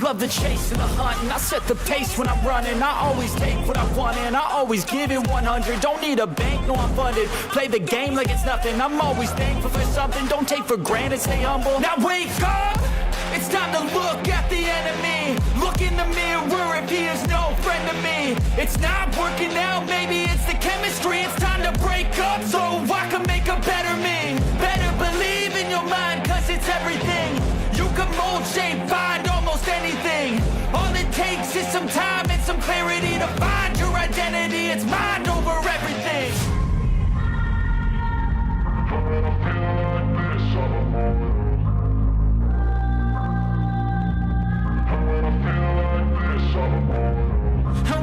Love the chase and the hunt, and I set the pace when I'm running. I always take what I want and I always give it 100. Don't need a bank, no I'm funded. Play the game like it's nothing. I'm always thankful for something. Don't take for granted, stay humble. Now wake up! It's time to look at the enemy. Look in the mirror if he is no friend to me. It's not working out, maybe it's the chemistry. It's time to break up so I can make a better me. Better believe in your mind, cause it's everything. You can mold, shape, find almost anything. All it takes is some time and some clarity to find your identity. It's mind over everything. And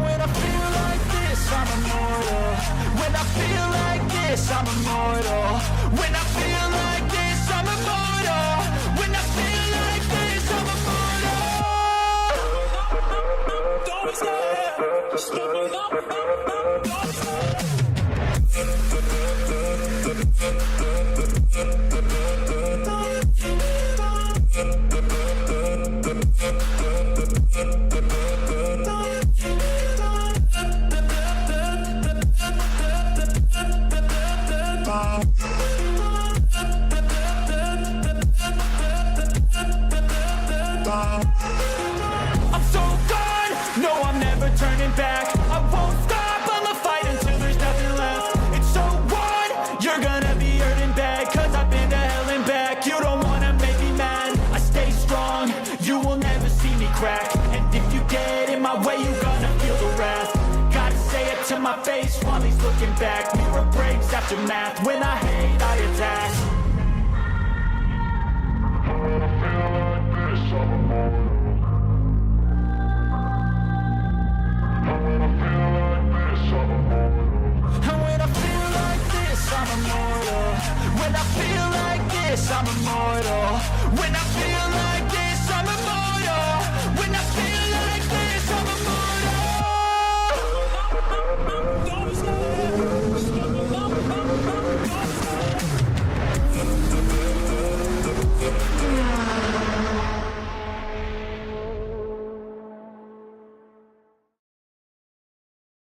when I feel like this, I'm immortal. When I feel like this, I'm immortal. When I feel like this, I'm immortal. When I feel like this, I'm immortal. Don't stop, just I'm so gone, no I'm never turning back. I won't stop, I'ma fight until there's nothing left. It's so what? You're gonna be hurting bad, cause I've been to hell and back. You don't wanna make me mad, I stay strong. You will never see me crack. And if you get in my way, you're gonna feel the wrath. Gotta say it to my face while he's looking back. Mirror breaks after math, when I hate I attack. And when I feel like this, I'm immortal. When I feel like this, I'm immortal. When I feel like this, I'm immortal. When I feel like this, I'm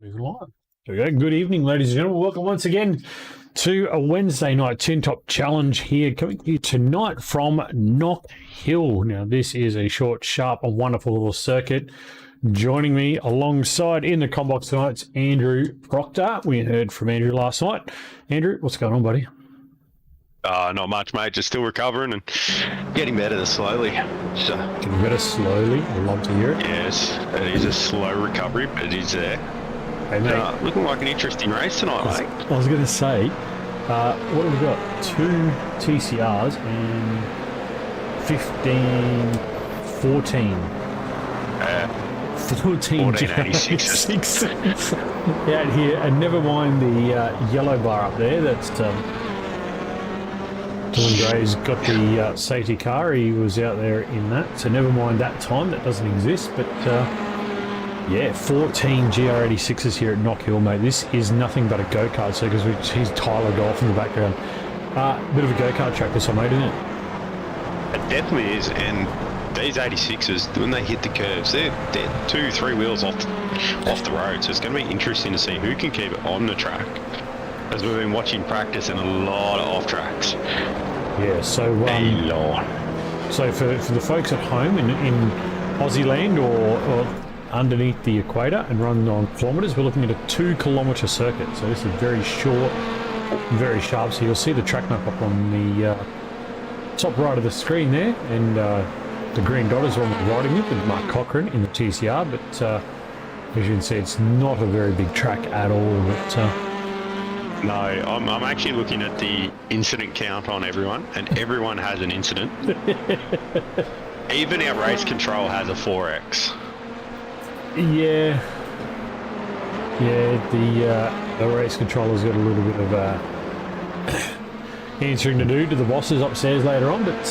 Moving along. There we go. Good evening, ladies and gentlemen. Welcome once again to a Wednesday night 10 Top Challenge here, coming to you tonight from Knockhill. Now, this is a short, sharp, and wonderful little circuit. Joining me alongside in the combox tonight's Andrew Proctor. We heard from Andrew last night. Andrew, what's going on, buddy? Not much, mate. Just still recovering and getting better slowly. So, Getting better slowly. I'd love to hear it. yes, it is a slow recovery, but it is there. Hey, mate. Looking like an interesting race tonight, mate. I was going to say, what have we got? 2 TCRs and 15, 14. 14 1486. out here, and never mind the yellow bar up there. That's Dylan Gray's got the safety car. He was out there in that, so never mind that time. That doesn't exist, but yeah, 14 GR86s here at Knockhill, mate. This is nothing but a go-kart circuit, which he's Tyler Golf in the background. Bit of a go-kart track this one, mate, isn't it? It definitely is, and these 86s, when they hit the curves, they're 2-3 wheels off the road, so it's going to be interesting to see who can keep it on the track, as we've been watching practice in a lot of off-tracks. Yeah, so A lot. So for the folks at home in Aussie land or underneath the equator and run on kilometres, we're looking at a 2-kilometre circuit. So this is very short, very sharp. So you'll see the track map up on the top right of the screen there, and the green dot is on the riding with Mark Cochrane in the TCR. But as you can see, it's not a very big track at all. But No, I'm actually looking at the incident count on everyone, and everyone has an incident. Even our race control has a 4X. yeah, the race controller's got a little bit of answering to do to the bosses upstairs later on, but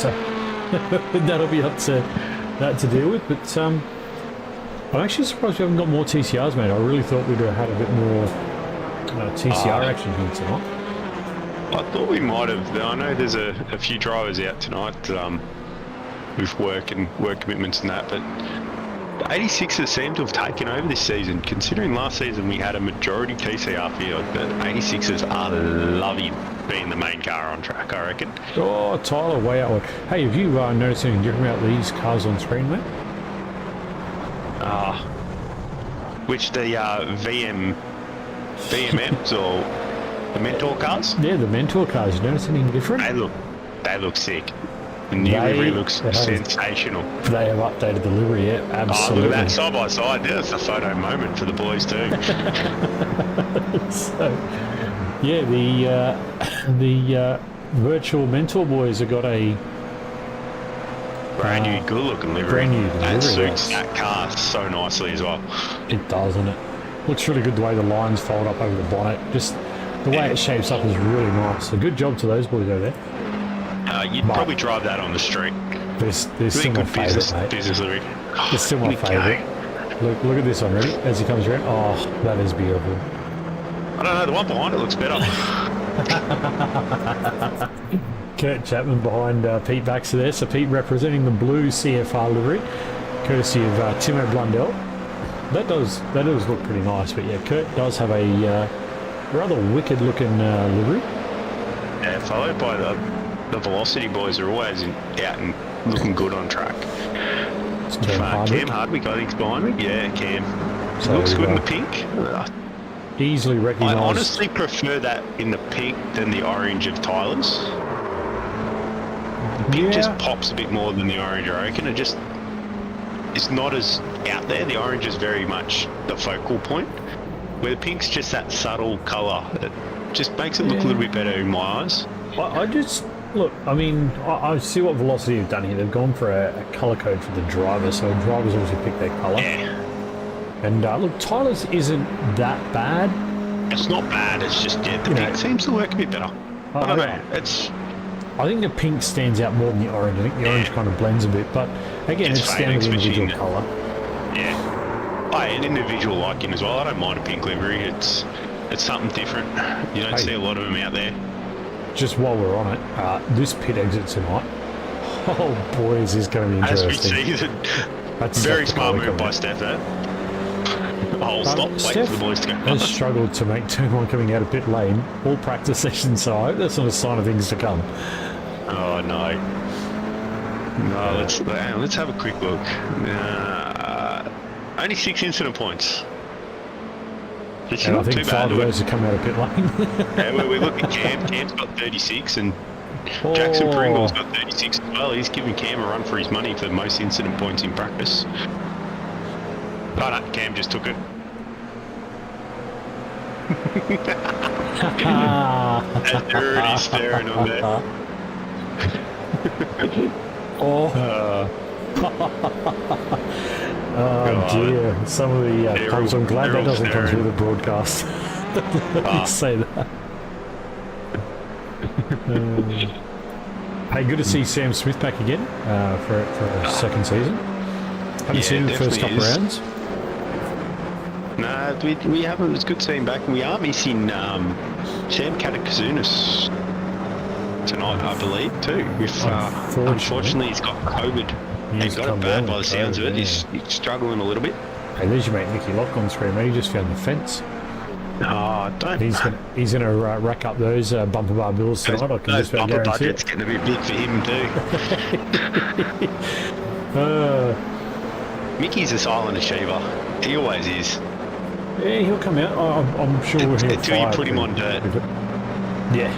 that'll be up to that to deal with. But I'm actually surprised we haven't got more TCRs, mate. I really thought we'd have had a bit more TCR action here tonight. I thought we might have. I know there's a few drivers out tonight with work commitments and that, but 86ers seem to have taken over this season. Considering last season we had a majority TCR field, but 86ers are loving being the main car on track, I reckon. Oh, Tyler, way out. Hey, have you noticed anything different about these cars on screen, mate? Which the VMMs or the Mentor cars? Yeah, the Mentor cars. You notice anything different? They look sick. The new livery looks sensational. They have updated the livery, yeah, absolutely. Oh, look at that side by side. There's a photo moment for the boys too. So, yeah, the virtual Mentor boys have got a brand new, good looking livery. Brand new livery. That suits that car so nicely as well. It does, doesn't it? Looks really good the way the lines fold up over the bonnet. Just the way it shapes up is really nice. So good job to those boys over there. You'd probably drive that on the street. They're still my favourite, mate. Business livery. They're still my favourite. Look at this one, ready? As he comes around. Oh, that is beautiful. I don't know, the one behind it looks better. Kurt Chapman behind Pete Baxter there. So Pete representing the blue CFR livery, courtesy of Timo Blundell. That does look pretty nice, but yeah, Kurt does have a rather wicked looking livery. Yeah, followed by the Velocity boys are always out and looking good on track. Cam Hardwick, I think, is behind me. Yeah, Cam. So, looks good in the pink. Easily recognised. I honestly prefer that in the pink than the orange of Tyler's. The pink just pops a bit more than the orange, I reckon. It's not as out there. The orange is very much the focal point, where the pink's just that subtle colour. It just makes it look a little bit better in my eyes. Look, I mean, I see what Velocity have done here. They've gone for a colour code for the driver, so drivers obviously pick their colour. Yeah. And look, Tyler's isn't that bad. It's not bad, it's just, the pink seems to work a bit better. I don't know, I think the pink stands out more than the orange. I think the orange kind of blends a bit, but again, it's standard individual colour. Yeah. An individual liking as well. I don't mind a pink livery. It's something different. You don't see a lot of them out there. Just while we're on it, this pit exit tonight. Oh boy, is this going to be interesting. As we see, that's very smart move by Steph there. Wait for the boys to go. Has struggled to make turn one coming out of pit lane all practice sessions, so I hope that's not a sign of things to come. Oh no. No, let's have a quick look. Only 6 incident points. And I think 5 of those have come out of pit lane. Yeah, we look at Cam. Cam's got 36, and Jackson Pringle's got 36 as well. He's giving Cam a run for his money for the most incident points in practice. But Cam just took it. That's dirty staring on there. Oh dear, some of the pumps. I'm glad that doesn't come through the broadcast. Let me say that. Hey, good to see Sam Smith back again for a second season. Haven't seen him the first couple rounds. No, we haven't. It's good to see him back. And we are missing Sam Katakazunas tonight, I believe, too. Unfortunately, he's got COVID. He's got it bad by the sounds of it. He's struggling a little bit. Hey, there's your mate Nicky Lock on screen, mate. He just found the fence. Oh, don't. He's gonna rack up those bumper bar bills tonight. I can those just about bumper guarantee budgets getting a bit big for him too. Mickey's a silent achiever. He always is. Yeah, he'll come out. I'm sure we'll hear until you put him on dirt. Yeah.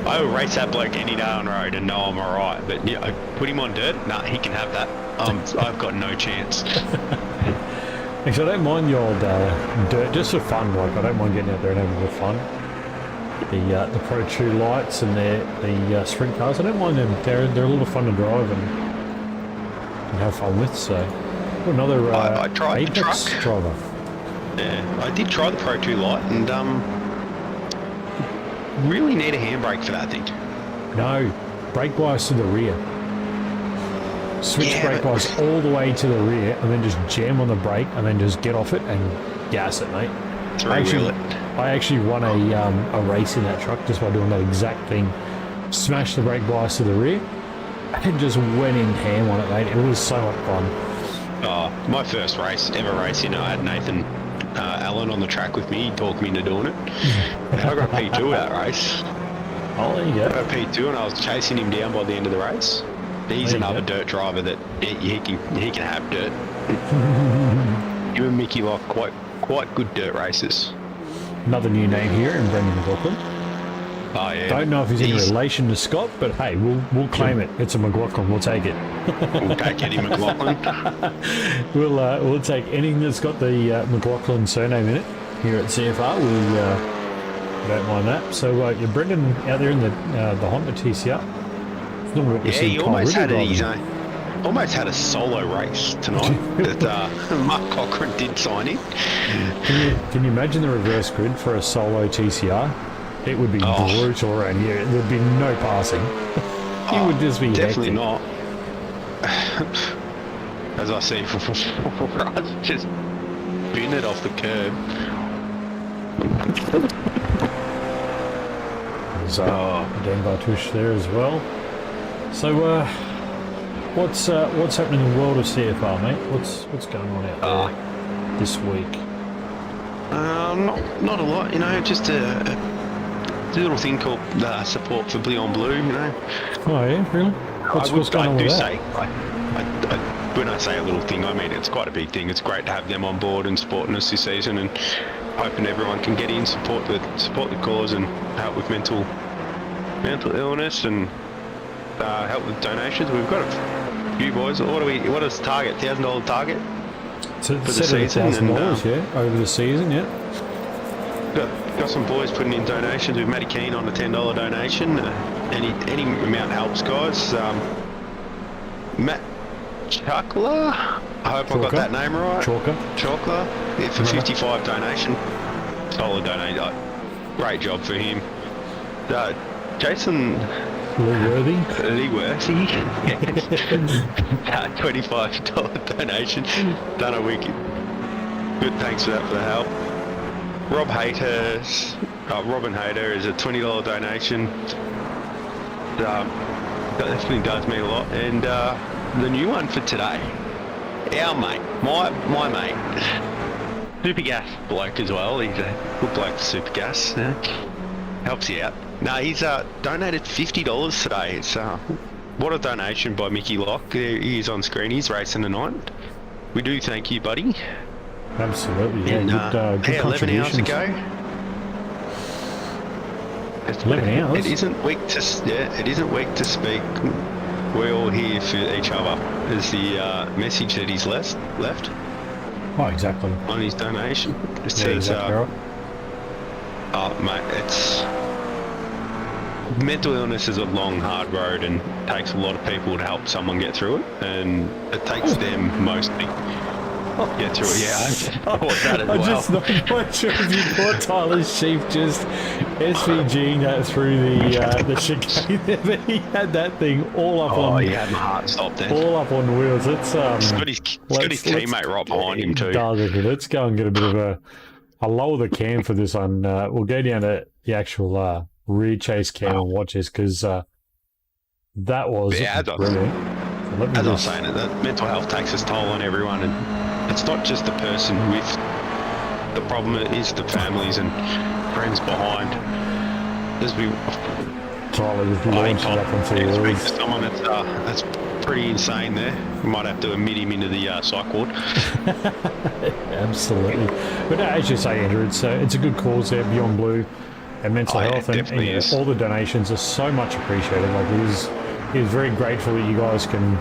I will race that bloke any day on road and know I'm alright, but yeah, put him on dirt, nah, he can have that. I've got no chance. Actually, I don't mind the old dirt, just for fun. Like, I don't mind getting out there and having a bit of fun. The Pro 2 lights and the sprint cars, I don't mind them. They're a lot of fun to drive and have fun with. So, another I tried Apex the truck driver. Yeah, I did try the Pro 2 light and really need a handbrake for that thing. No, brake bias to the rear. Switch brake bias all the way to the rear and then just jam on the brake and then just get off it and gas it, mate. I actually won a race in that truck just by doing that exact thing. Smashed the brake bias to the rear and just went in ham on it, mate. It was so much fun. Oh, my first race, ever racing, I had Nathan Allen on the track with me. He talked me into doing it. And I got P2 that race. Oh, there you I go. got P2 and I was chasing him down by the end of the race. He's There you another go. dirt driver that he can have dirt. Him and Mickey Lock, quite good dirt racers. Another new name here in Brendan McLaughlin. Oh yeah. Don't know if he's in relation to Scott, but hey, we'll claim it. It's a McLaughlin. We'll take it. We'll take Eddie McLaughlin. We'll take anything that's got the McLaughlin surname in it here at CFR. We don't mind that. So you're Brendan out there in the Honda TCR. It's not what we Yeah, see he Kyle almost had Ridley almost had a solo race tonight that Mark Cochran did sign in. Can you imagine the reverse grid for a solo TCR? It would be brutal around here. There would be no passing. It would just be definitely hectic. not. As I see, Russ just bin it off the curb. There's Dan Bartush there as well. So what's happening in the world of CFR, mate? What's going on out there this week? Not a lot, just a little thing called support for Bleon Blue, Oh yeah, really? What's going on with that? When I say a little thing, I mean it's quite a big thing. It's great to have them on board and supporting us this season, and hoping everyone can get in, support the cause, and help with mental illness, and help with donations. We've got a few boys. What is the target? $1,000 target For the season, $1,000, yeah, over the season, yeah. Got some boys putting in donations with Matty Keane on a $10 donation. Any amount helps, guys. Matt Chakla, I hope I got that name right. Chakla, yeah, for 55 donation. Solid donate. Great job for him. Jason Lee Worthy, $25 donation. Done a wicked. Good, thanks for that for the help. Robin Hayter is a $20 donation. That definitely does mean a lot. And the new one for today, our mate, my mate, Supergas bloke as well. He's a good bloke for Supergas. Helps you out. No, he's donated $50 today. It's what a donation by Mickey Lock. He is on screen. He's racing tonight. We do thank you, buddy. Absolutely, yeah. And, good 11 hours ago. 11 hours. It isn't weak to speak. We're all here for each other. Is the message that he's left Oh, exactly. on his donation. It says, exactly right. "Oh, mate, it's mental illness is a long, hard road, and takes a lot of people to help someone get through it, and it takes them mostly." Get through it, yeah. I thought that as well. I'm just not quite sure if you caught Tyler's sheep just SVGing that through the chicane there, but he had that thing all up on. Oh, he had my heart stopped then. All up on wheels. It's He's got his teammate right behind him too. Let's go and get a bit of I'll lower the cam for this one. We'll go down to the actual rear chase cam and watch this, because that was brilliant. As I was saying, that mental health takes its toll on everyone, and it's not just the person with the problem, it is the families and friends behind. As we Tyler just launched it up onto the speak wheels. to someone that's pretty insane there. We might have to admit him into the psych ward. Absolutely. But as you say, Andrew, it's a good cause there, Beyond Blue and mental health, and all the donations are so much appreciated. Like he was very grateful that you guys can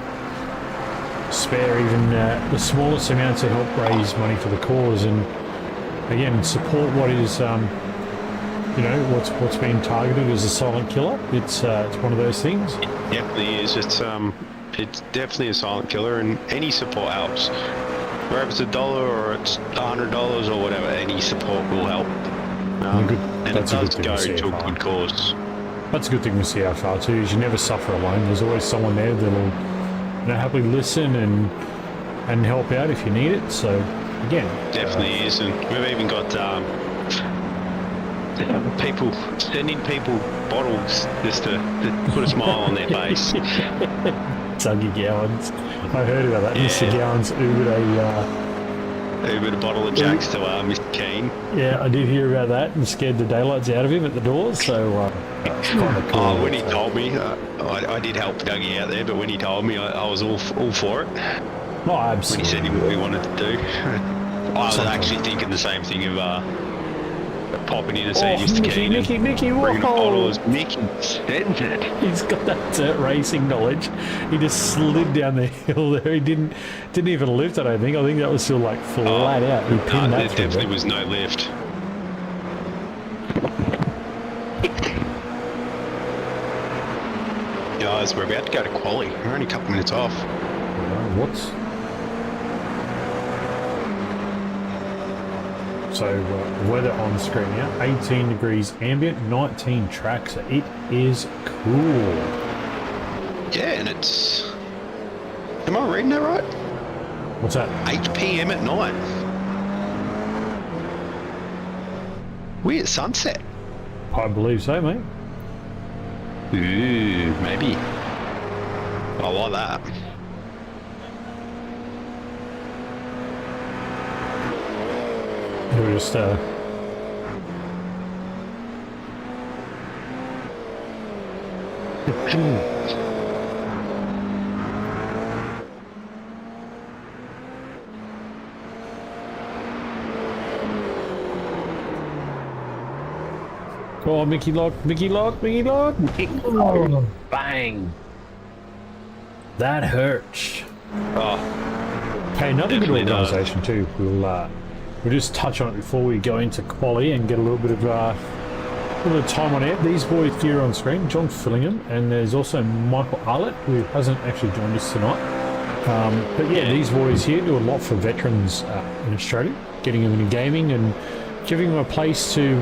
spare even the smallest amounts to help raise money for the cause, and again support what is what's being targeted as a silent killer. It's one of those things. It definitely is. It's definitely a silent killer, and any support helps. Whether it's $1 or it's $100 or whatever, any support will help. And it does go to a good cause. That's a good thing with CFR too, is you never suffer alone. There's always someone there that'll happily listen and help out if you need it. So again, definitely is, and we've even got people sending people bottles just to put a smile on their face. Dougie Gowans. I heard about that. Mr. Gowans Ubered a bottle of Jacks to Mr. Keane. Yeah, I did hear about that and scared the daylights out of him at the doors. So it's kind of cool. Oh, when he told me, I did help Dougie out there, but when he told me, I was all for it. Oh, absolutely. When he said what he wanted to do, I was actually thinking the same thing of popping in and seeing Mr. Keane. Mickey, bringing a bottle of Mickey. He's got that dirt racing knowledge. He just slid down the hill there. He didn't even lift, I don't think. I think that was still like flat out. He pinned that there definitely was no lift. Guys, we're about to go to quali. We're only a couple minutes off. What's... So weather on screen now, 18 degrees ambient, 19 track, so it is cool. Yeah, and it's... Am I reading that right? What's that? 8 p.m. at night. We at sunset. I believe so, mate. Ooh, maybe. I like that. We're just oh, Mickey lock. Oh, bang. That hurts. Oh, Hey, another good definitely does. organisation too. We'll just touch on it before we go into quali and get a little bit of time on air. These boys here on screen, John Fillingham, and there's also Michael Arlett, who hasn't actually joined us tonight. But yeah, these boys here do a lot for veterans in Australia, getting them into gaming and giving them a place to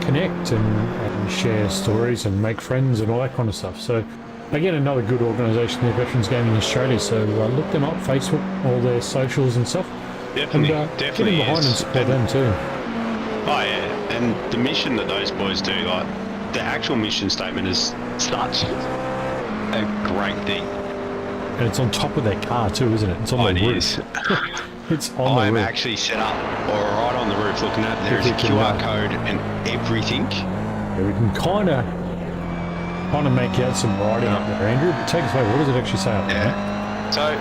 connect and share stories and make friends and all that kind of stuff. So again, another good organisation, the Veterans Gaming Australia. So look them up, Facebook, all their socials and stuff. Definitely, and, definitely get behind is. and support them too. Oh yeah, and the mission that those boys do, like the actual mission statement is such a great thing. And it's on top of their car too, isn't it? It's on the roof. Is. It's on the I'm roof. actually set up right on the roof looking at it. There's a QR code and everything. Yeah, we can kind of make out some writing up there, Andrew. Take us away. What does it actually say up there? So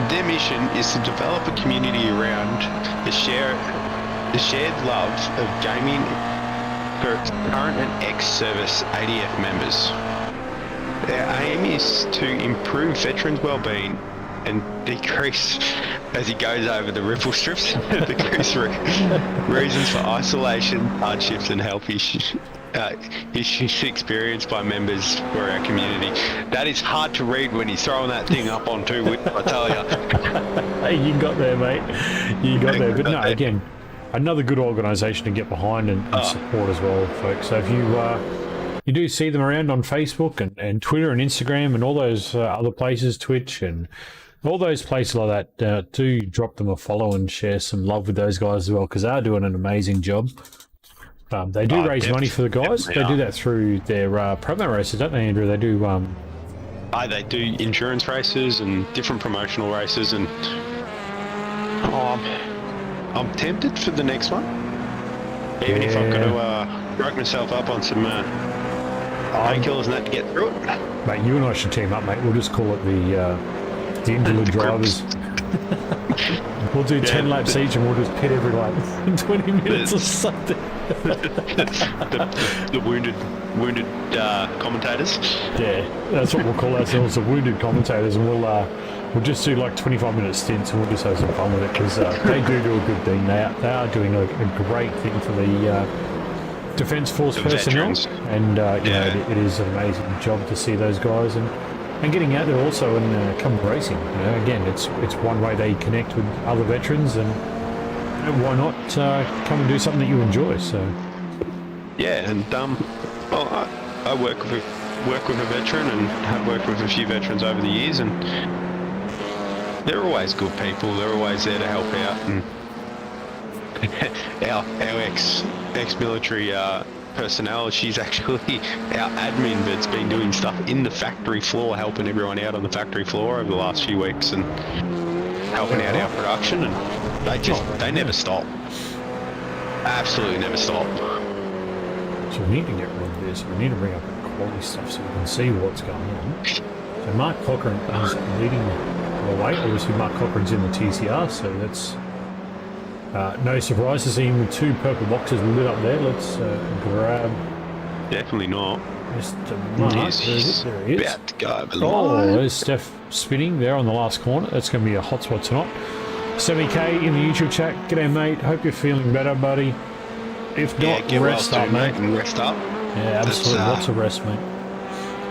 their mission is to develop a community around the shared love of gaming for its current and ex-service ADF members. Their aim is to improve veterans' well-being and decrease, as he goes over the ripple strips, decrease reasons for isolation, hardships and health issues experienced by members for our community. That is hard to read when he's throwing that thing up on 2 wheels, I tell you. Hey, you got there, mate. You got there. But no, again, another good organisation to get behind and support as well, folks. So if you do see them around on Facebook and Twitter and Instagram and all those other places, Twitch and all those places like that, do drop them a follow and share some love with those guys as well, because they're doing an amazing job. They do raise money for the guys. They do that through their promo races, don't they, Andrew? They do. They do insurance races and different promotional races, and I'm tempted for the next one. Even if I've got to work myself up on some painkillers and that to get through it. Mate, you and I should team up, mate. We'll just call it the interlude drivers. We'll do 10 laps each and we'll just pit every lap in 20 minutes or something. the wounded commentators. Yeah, that's what we'll call ourselves, the wounded commentators, and we'll just do like 25-minute stints and we'll just have some fun with it, because they do a good thing. They are doing a great thing for the Defence Force personnel, veterans. And you know, it is an amazing job to see those guys and getting out there also and come racing. You know, again, it's one way they connect with other veterans, and why not come and do something that you enjoy? So yeah, and I work with a veteran and have worked with a few veterans over the years, and they're always good people. They're always there to help out, and our ex-military personnel. She's actually our admin, but it's been doing stuff in the factory floor, helping everyone out on the factory floor over the last few weeks and helping out our production. And they never stop. Absolutely never stop. So we need to get rid of this. We need to bring up the quality stuff so we can see what's going on. So Mark Cochran is leading the way. Obviously, Mark Cochran's in the TCR, so that's no surprise to see him with 2 purple boxes lit up there. Let's grab. Definitely not. Mr. Mark. There he is. About to go over the Oh, line. there's Steph spinning there on the last corner. That's going to be a hot spot tonight. Sammy K in the YouTube chat. G'day, mate. Hope you're feeling better, buddy. If not, get rest well up, soon, mate. and rest up. Yeah, absolutely. That's, Lots of rest, mate.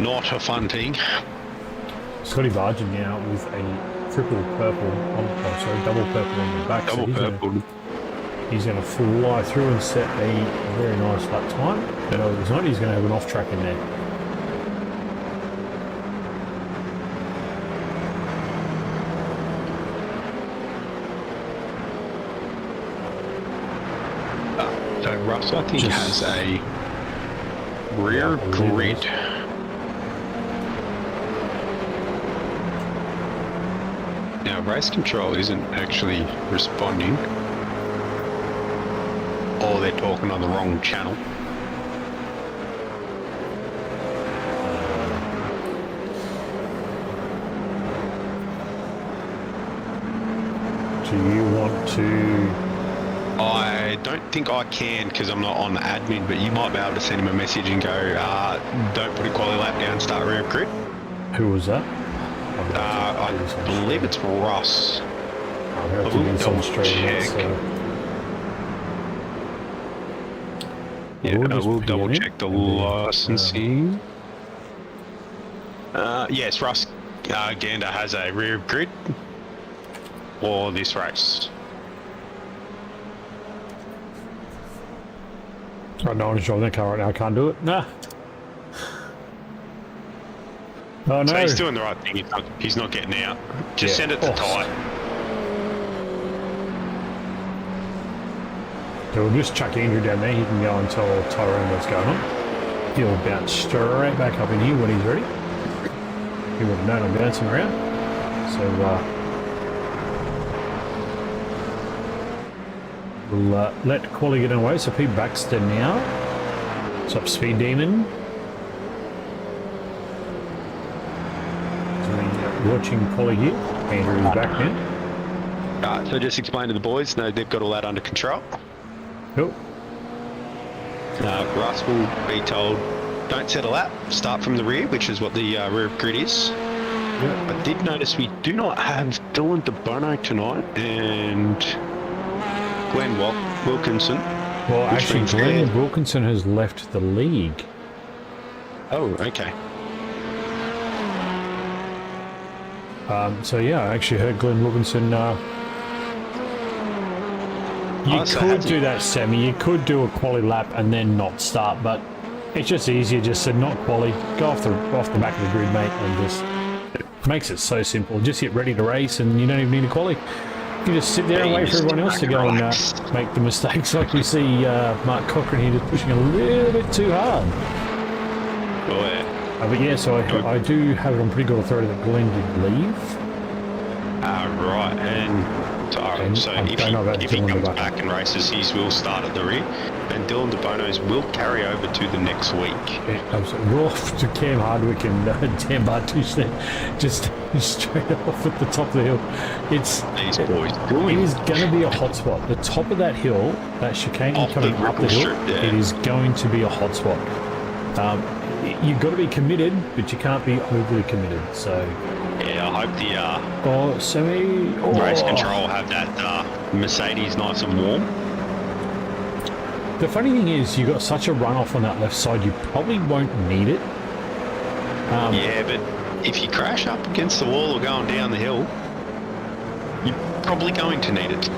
Not a fun thing. Scotty Barger now with a triple purple double purple on the back. Double purple. He's going to fly through and set a very nice lap time. No, he's not. He's going to have an off track in there. So Russ, I think, has a rear grid. Now, race control isn't actually responding. Or they're talking on the wrong channel. Do you want to... I don't think I can because I'm not on the admin, but you might be able to send him a message and go, don't put a quality lap down, start rear grid. Who was that? I believe it's Ross. I'll have to do some straight check. Yeah, we'll double check the licensing. Yes, Russ Gander has a rear grid for this race. Right, no one's driving that car right now. I can't do it. Nah. Oh, no. So he's doing the right thing. He's not getting out. Just send it to Ty. So we'll just chuck Andrew down there. He can go and tell Tyrone what's going on. He'll bounce straight back up in here when he's ready. He would have known I'm bouncing around. So we'll let Quali get away. So Pete Baxter now. What's up, Speed Demon? So watching Quali here. Andrew is back now. So just explain to the boys. No, they've got all that under control. Cool. Russ will be told, don't set a lap, start from the rear, which is what the rear grid is. Yep. I did notice we do not have Dylan DeBono tonight and Glenn Wilkinson. Well, actually, Glenn Wilkinson has left the league. Oh, okay. So yeah, I actually heard Glenn Wilkinson. You so could do that, Sammy. You could do a quali lap and then not start, but it's just easier just to not quali, go off the back of the grid, mate, and just it makes it so simple. Just get ready to race, and you don't even need a quali. You can just sit there and wait for everyone else to go and make the mistakes, like we see Mark Cochran here just pushing a little bit too hard. Oh, yeah. But yeah, so I do have it on pretty good authority that Glenn did leave. Right, and so if he comes back and races, he will start at the rear, and Dylan DeBono's will carry over to the next week. Yeah, absolutely. We're off to Cam Hardwick and Dan Bartush there, just straight off at the top of the hill. These boys it is going to be a hot spot. The top of that hill, that chicane coming up the hill, it is going to be a hot spot. You've got to be committed, but you can't be overly committed. So yeah, I hope the race control will have that Mercedes nice and warm. The funny thing is, you've got such a runoff on that left side, you probably won't need it. Yeah, but if you crash up against the wall or going down the hill, you're probably going to need it.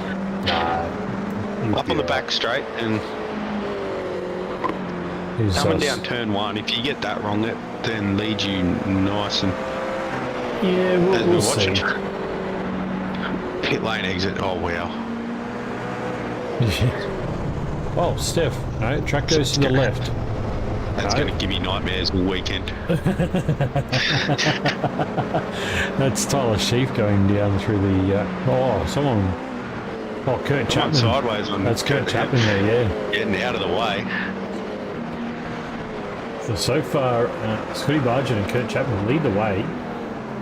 Up on the back straight and coming down turn 1, if you get that wrong, that then leads you nice and... Yeah, we'll see. Pit lane exit, oh wow. Oh, Steph. No, track goes to the left. That's No. going to give me nightmares all weekend. That's Tyler Sheaf going down through the... Kurt Chapman. Sideways on That's Kurt Chapman there, yeah. Getting out of the way. So far, Scotty Bargett and Kurt Chapman lead the way.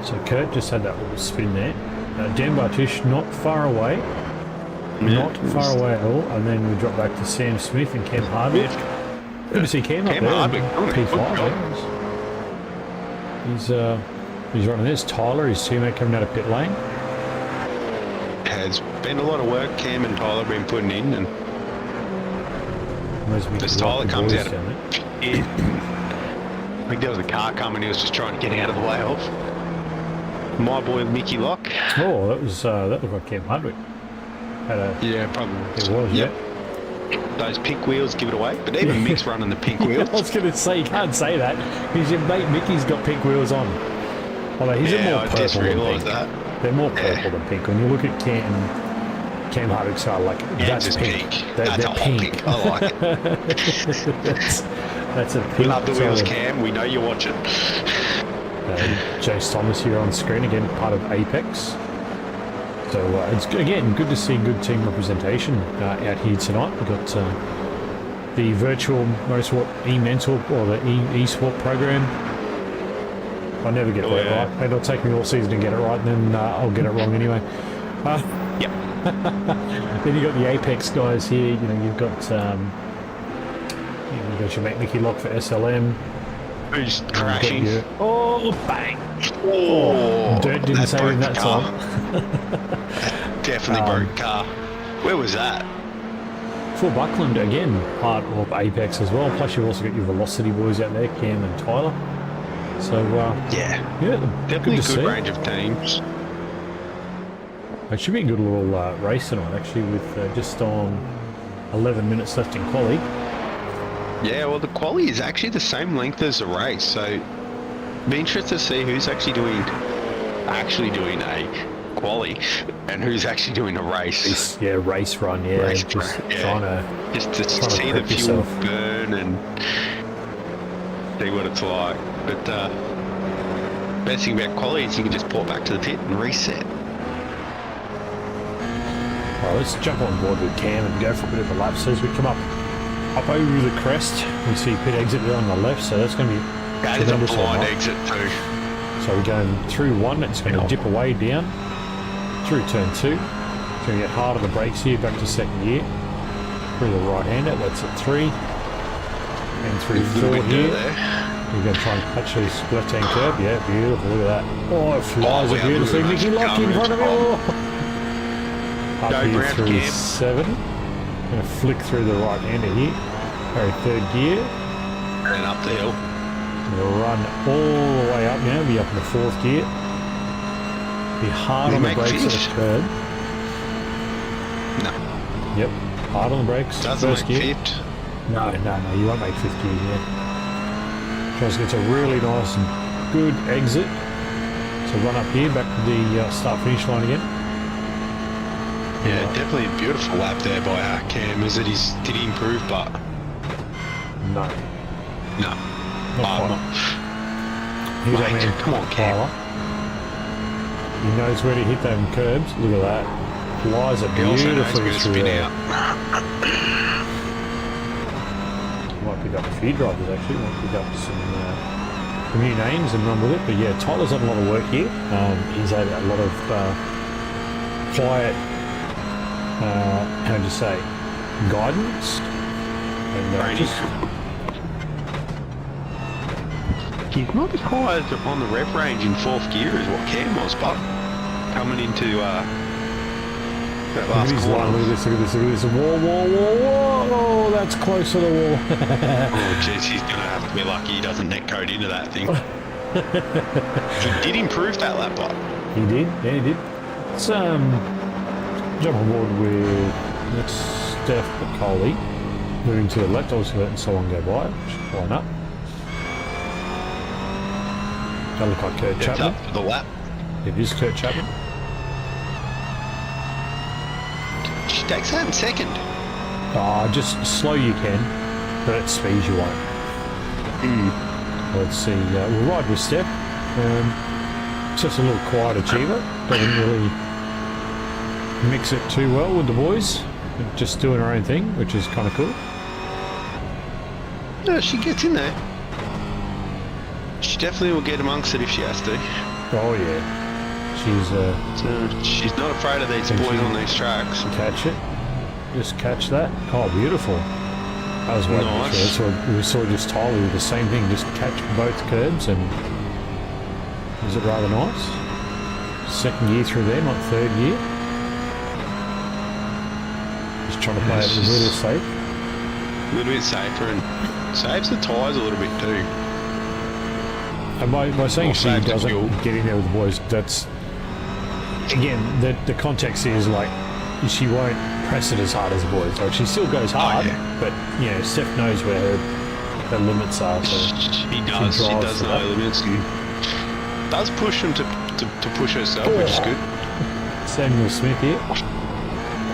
So Kurt just had that little spin there. Dan Bartush not far away. Not far away at all. And then we drop back to Sam Smith and Cam Hardwick. Good to see Cam up there. Hardwick, P5. He's running this. Tyler, his teammate, coming out of pit lane. Has been a lot of work Cam and Tyler been putting in, and as Tyler comes out of it, I think there was a car coming. He was just trying to get out of the way of my boy Mickey Locke. Oh, that looked like Cam Hardwick. Yeah, probably. It was, yep. Those pink wheels give it away, but even Mick's running the pink wheels. I was going to say, you can't say that because your mate Mickey's got pink wheels on. Although he's more I purple just than realised pink. that. They're more purple than pink. When you look at Cam Hardwick's are like, that's just pink. That's a pink. pink. I like it. that's a pink. We love the wheels, solid. Cam. We know you're watching. Jace Thomas here on screen again, part of Apex. So it's again good to see good team representation out here tonight. We've got the virtual motorsport e-mentor or the e-sport program. I never get that right. And it'll take me all season to get it right, and then I'll get it wrong anyway. Yep. Then you've got the Apex guys here. You know, you've got your mate Mickey Locke for SLM. Who's crashing? Oh, bang! Oh, Dirt didn't save him that car. time. Definitely broke car. Where was that? For Buckland, again, part of Apex as well. Plus, you've also got your Velocity boys out there, Cam and Tyler. So, yeah, good definitely to a see. good range of teams. It should be a good little race tonight, actually, with just on 11 minutes left in quali. Yeah, well, the quali is actually the same length as the race, so be interested to see who's actually doing a quali and who's actually doing a race. Race run, yeah. Race just run, yeah. trying to see the fuel burn and see what it's like. But best thing about quali is you can just port back to the pit and reset. All right, let's jump on board with Cam and go for a bit of a lap. So as we come up over the crest, we see pit exit there on the left, so that's going to be That is a blind exit too. So we're going through one, it's going to dip away down, through turn two. It's going to get hard on the brakes here, back to second gear. Through the right-hander, that's at 3. And through 4 here. You're going to try and catch this left-hand curve. Yeah, beautiful, look at that. Oh, it flies it beautifully. Mickey Locke in front of me. Up here through 7. Going to flick through the right-hander here. Very third gear. And up the hill. We'll run all the way up now, be up in the 4th gear. Be hard on the brakes at the curb. No. Yep, hard on the brakes. Doesn't first make gear. fifth. No, you won't make 5th gear yet. Tries to get a really nice and good exit. So run up here, back to the start-finish line again. Yeah, definitely a beautiful lap there by Cam. Did he improve, but No. no. Not quite. Here's our man, Come on, Cam. Tyler. He knows where to hit them curbs. Look at that. Flies it He also knows beautifully where to through spin there. out. Might pick up a few drivers actually. Might pick up some new names and run with it. But yeah, Tyler's done a lot of work here. He's had a lot of quiet, how do you say, guidance. And He's not as high as on the rev range in 4th gear as what Cam was, but coming into that look at last his corner. line, look at this. Whoa, that's close to the wall. Oh jeez, he's going to have to be lucky he doesn't netcode into that thing. He did improve that lap, but He did, yeah, he did. Let's jump on board with Steph McCauley. Moving to the left, obviously letting someone go by. Why not? That look like Kurt it's Chapman. up for the lap. It is Kurt Chapman. She takes that in 2nd. Just slow you can, but at speed you won't. Let's see. We'll ride with Steph. It's just a little quiet achiever. Doesn't really mix it too well with the boys. Just doing her own thing, which is kind of cool. No, she gets in there. She definitely will get amongst it if she has to. Oh yeah, She's not afraid of these boys on these tracks. Catch it. Just catch that. Oh, beautiful. That was nice. So we saw just Tyler with the same thing. Just catch both curbs, and is it rather nice? Second year through there, not third year. Just trying to play it a little safe. A little bit safer and saves the tyres a little bit too. And by saying she doesn't get in there with the boys, that's again the context is like she won't press it as hard as the boys. Like she still goes hard, but you know Steph knows where her limits are. So she does know her limits and does push them to push herself, which is good. Samuel Smith here.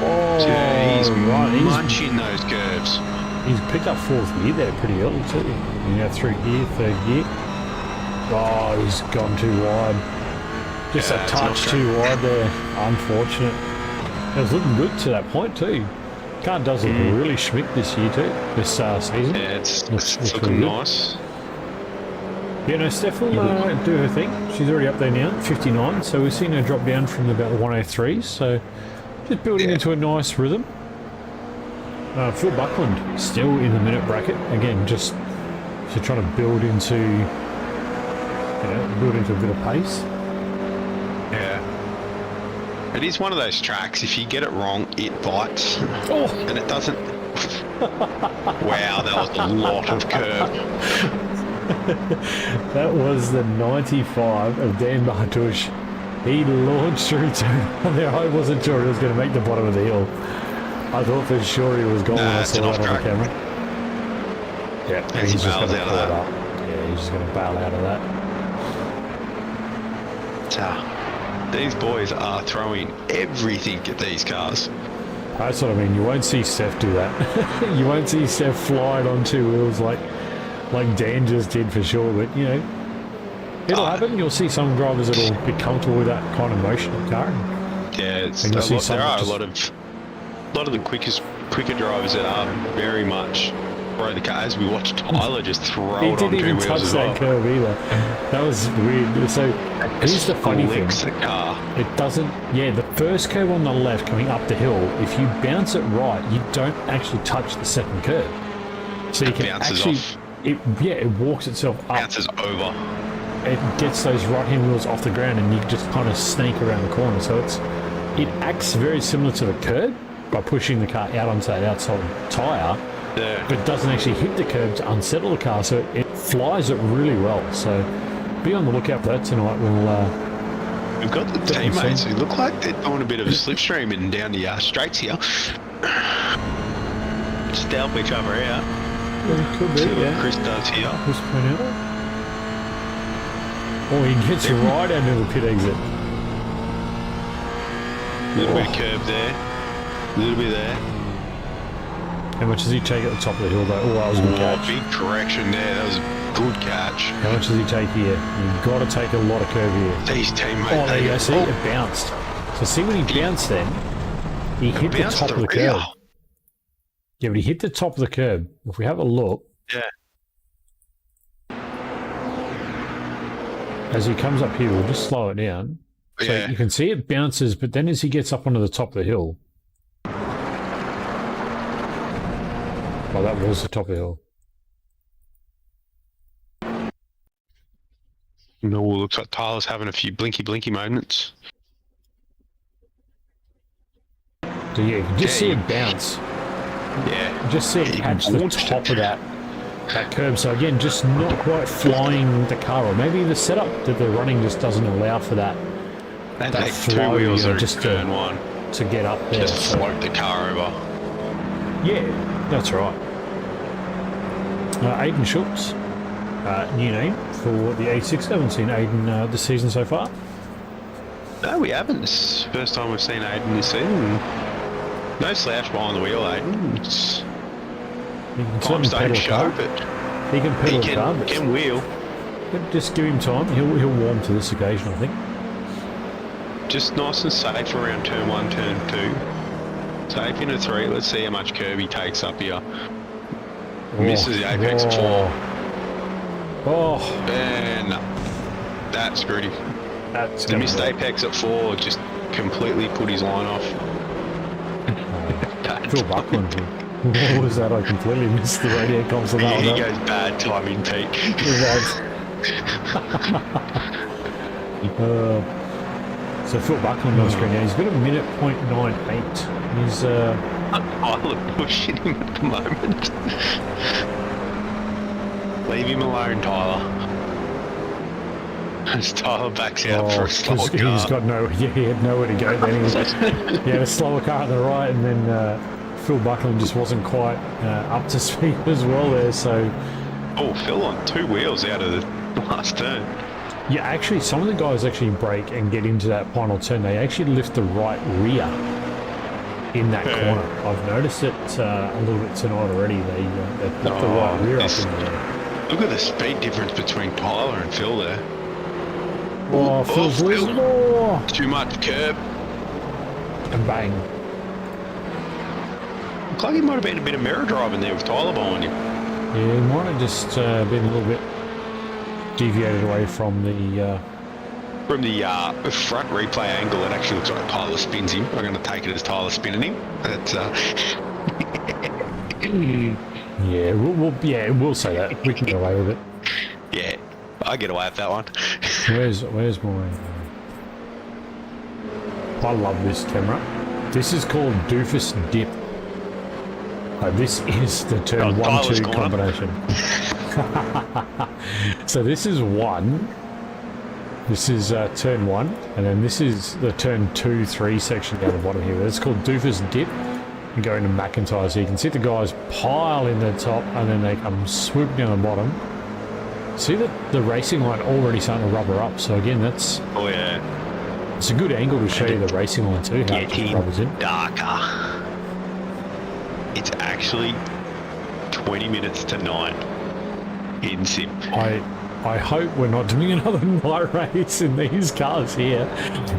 Oh, yeah, he's munching those curves. He's picked up fourth gear there pretty early too. You know, through gear, third gear. Oh, he's gone too wide. Just a touch too wide there. Unfortunate. It was looking good to that point too. Car does look really schmick this year too. This season. Yeah, it's looking nice. Yeah, no, Steph will do her thing. She's already up there now, 59. So we've seen her drop down from about 103. So just building into a nice rhythm. Phil Buckland still in the minute bracket again, just trying to build into a bit of pace. Yeah, it is one of those tracks. If you get it wrong, it bites, and it doesn't. Wow, that was a lot of curve. That was the 95 of Dan Bartush. He launched through turn there. I wasn't sure he was going to make the bottom of the hill. I thought for sure he was gone when I saw that on the camera. Yeah, and he's just going to pull it up. Yeah, he's just going to bail out of that. These boys are throwing everything at these cars. That's what I mean. You won't see Steph do that. You won't see Steph flying on two wheels like Dan just did for sure. But you know, it'll happen. You'll see some drivers that'll be comfortable with that kind of motion of car. Yeah, there are a lot of the quicker drivers that are very much throw the car. As we watched Tyler just throw it on two wheels. He didn't even touch that curve either. That was weird. So here's the funny thing. It doesn't. Yeah, the first curve on the left coming up the hill. If you bounce it right, you don't actually touch the second curve. So you can actually. It walks itself up. Bounces over. It gets those right-hand wheels off the ground, and you just kind of sneak around the corner. So it acts very similar to the curb by pushing the car out onto that outside tyre. Yeah. But it doesn't actually hit the curb to unsettle the car, so it flies it really well. So be on the lookout for that tonight. We've got the teammates who look like they're doing a bit of a slipstream and down the straights here. Just help each other out. Well, it could be, see what Chris does here. Chris Cornell. Oh, he gets right under the pit exit. A little bit of curve there. A little bit there. How much does he take at the top of the hill though? Oh, that was a good catch. Big correction there. That was a good catch. How much does he take here? You've got to take a lot of curve here. These teammates. Oh, there you go. See, it bounced. So see when he bounced then, he hit the top of the curb. Yeah, but he hit the top of the curb. If we have a look. Yeah. As he comes up here, we'll just slow it down. So you can see it bounces, but then as he gets up onto the top of the hill. Well, that was the top of the hill. No, looks like Tyler's having a few blinky moments. So yeah, you can just see it bounce. Yeah. Just see it catch the top of that curb. So again, just not quite flying the car, or maybe the setup that they're running just doesn't allow for that. That flow, two wheels are just turn one to get up there. Just float the car over. Yeah, that's right. Aiden Schultz, new name for the A6. I haven't seen Aiden this season so far. No, we haven't. This is the first time we've seen Aiden this season. No slouch behind the wheel, Aiden. It's He can times certainly don't pedal show, car. but He can he pedal car, but can wheel. just give him time. He'll warm to this occasion, I think. Just nice and safe around turn 1, turn 2. Safe into 3. Let's see how much curb he takes up here. Misses the apex 4. Oh, And that screwed him. that's The missed apex at 4 just completely put his line off. Phil Buckland. What was that? I completely missed the radio comms of that He one. goes bad timing, Pete. So Phil Buckland on screen now. He's got a minute .98. He's Tyler pushing him at the moment. Leave him alone, Tyler. As Tyler backs out for a slower car. he's got no. Yeah, he had nowhere to go then. He had a slower car on the right, and then Phil Buckland just wasn't quite up to speed as well there. So Oh, Phil on 2 wheels out of the last turn. yeah, actually, some of the guys actually brake and get into that final turn. They actually lift the right rear in that corner. I've noticed it a little bit tonight already. They put the right rear up in there. Look at the speed difference between Tyler and Phil there. Oh, Phil's Phil. losing more. Too much curb. And bang. Looks like he might have been a bit of mirror driving there with Tyler behind him. Yeah, he might have just been a little bit deviated away from the... From the front replay angle, it actually looks like Tyler spins him. I'm going to take it as Tyler spinning him. That's, Yeah, we'll say that. We can get away with it. yeah, I get away with that one. Where's my... I love this camera. This is called Doofus Dip. This is the turn 1-2 combination. So this is 1. This is turn 1, and then this is the turn 2-3 section down the bottom here. It's called Doofus Dip and go into McIntyre. So you can see the guys pile in the top, and then they come swooping down the bottom. See that the racing line already starting to rubber up. So again, that's Oh, yeah. it's a good angle to show you the racing line too. How it just rubbers in. Darker. It's actually 20 minutes to 9 in sim. I hope we're not doing another night race in these cars here.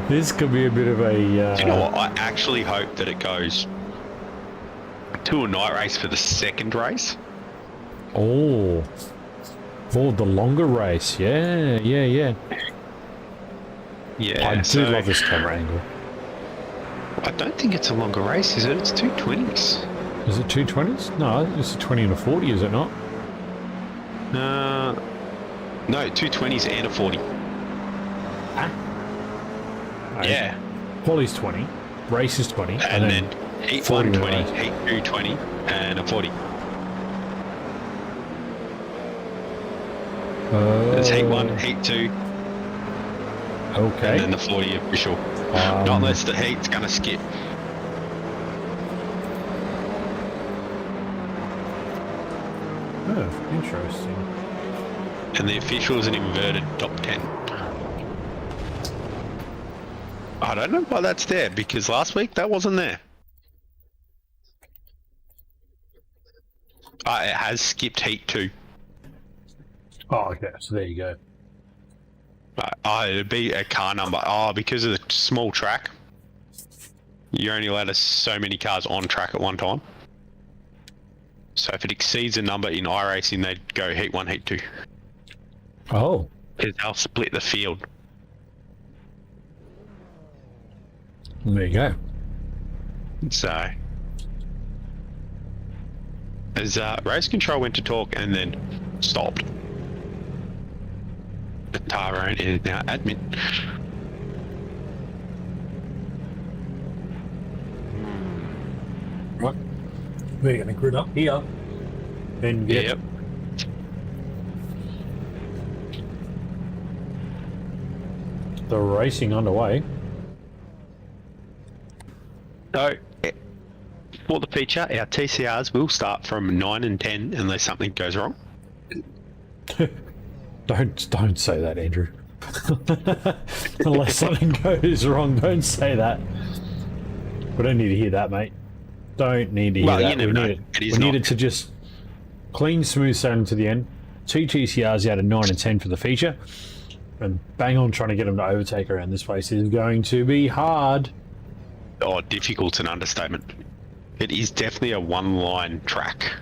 This could be a bit of a... Do you know what? I actually hope that it goes to a night race for the second race. Oh, the longer race. Yeah. Yeah. I do love this camera angle. I don't think it's a longer race, is it? It's 220s. Is it 220s? No, it's a 20 and a 40, is it not? No, 220s and a 40. Yeah. Quali's 20, race is 20, And then heat 40 1 20, race. heat 2 20, and a 40. There's heat 1, heat 2, Okay. and then the 40 official. Not unless the heat's going to skip. Oh, interesting. And the official is an inverted top 10. I don't know why that's there, because last week that wasn't there. It has skipped heat 2. Oh, okay, so there you go. It'd be a car number. Because of the small track, you're only allowed so many cars on track at one time. So if it exceeds a number in iRacing, they'd go heat 1, heat 2. Oh. Because they'll split the field. There you go. So, as race control went to talk and then stopped. The Tyrone is now admin. What? We're going to grid up here. Then get Yep. the racing underway. So, for the feature, our TCRs will start from 9 and 10 unless something goes wrong. Don't say that, Andrew. Unless something goes wrong, don't say that. We don't need to hear that, mate. Don't need to hear Well, that. you never know. It is We not. needed to just clean, smooth sailing to the end. 2 TCRs out of 9 and 10 for the feature. And bang on trying to get them to overtake around this place is going to be hard. Oh, difficult's an understatement. It is definitely a one-line track.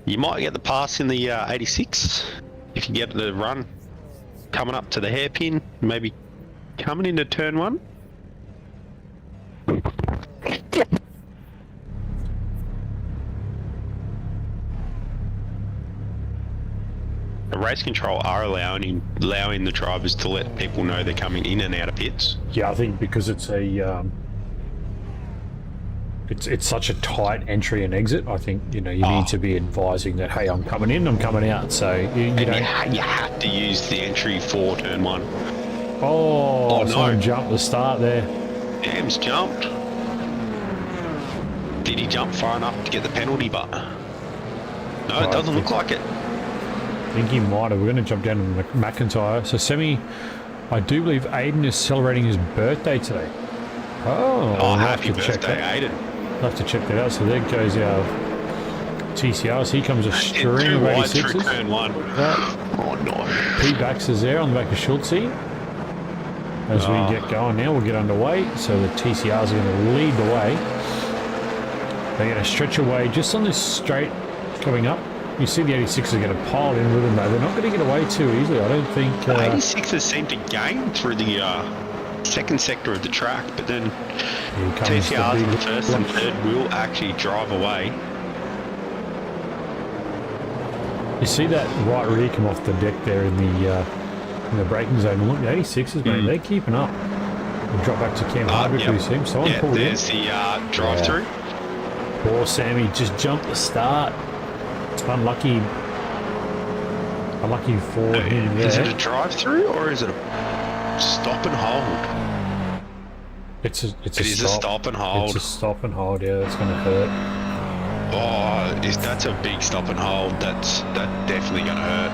You might get the pass in the 86 if you get the run coming up to the hairpin, maybe coming into turn 1. The race control are allowing the drivers to let people know they're coming in and out of pits. Yeah, I think because it's a it's such a tight entry and exit. I think you need to be advising that, hey, I'm coming in, I'm coming out. So you have to use the entry for turn 1. Oh, no! Someone jumped the start there. Dam's jumped. Did he jump far enough to get the penalty? But no, it doesn't look like it. I think he might have. We're going to jump down to McIntyre. So Semi, I do believe Aiden is celebrating his birthday today. Oh, happy birthday, Aiden. I'll have to check that out. So there goes our TCRs. Here comes a string of 86s. Through turn 1. Oh no. Pete Baxter's there on the back of Schultzy. As we get going now, we'll get underway. So the TCRs are going to lead the way. They're going to stretch away just on this straight coming up. You see the 86 are going to pile in with them, though. They're not going to get away too easily. I don't think... 86ers seem to gain through the second sector of the track, but then TCRs in the first and third will actually drive away. You see that right rear come off the deck there in the braking zone. Look, the 86s, mate, they're keeping up. We'll drop back to Cam Hardwick, who seems so yeah, there's the drive-through. Poor Sammy just jumped the start. Unlucky for him there. Is it a drive-through or is it a stop and hold? It is a stop and hold. It's a stop and hold, yeah, that's going to hurt. Oh, that's a big stop and hold. That's definitely going to hurt.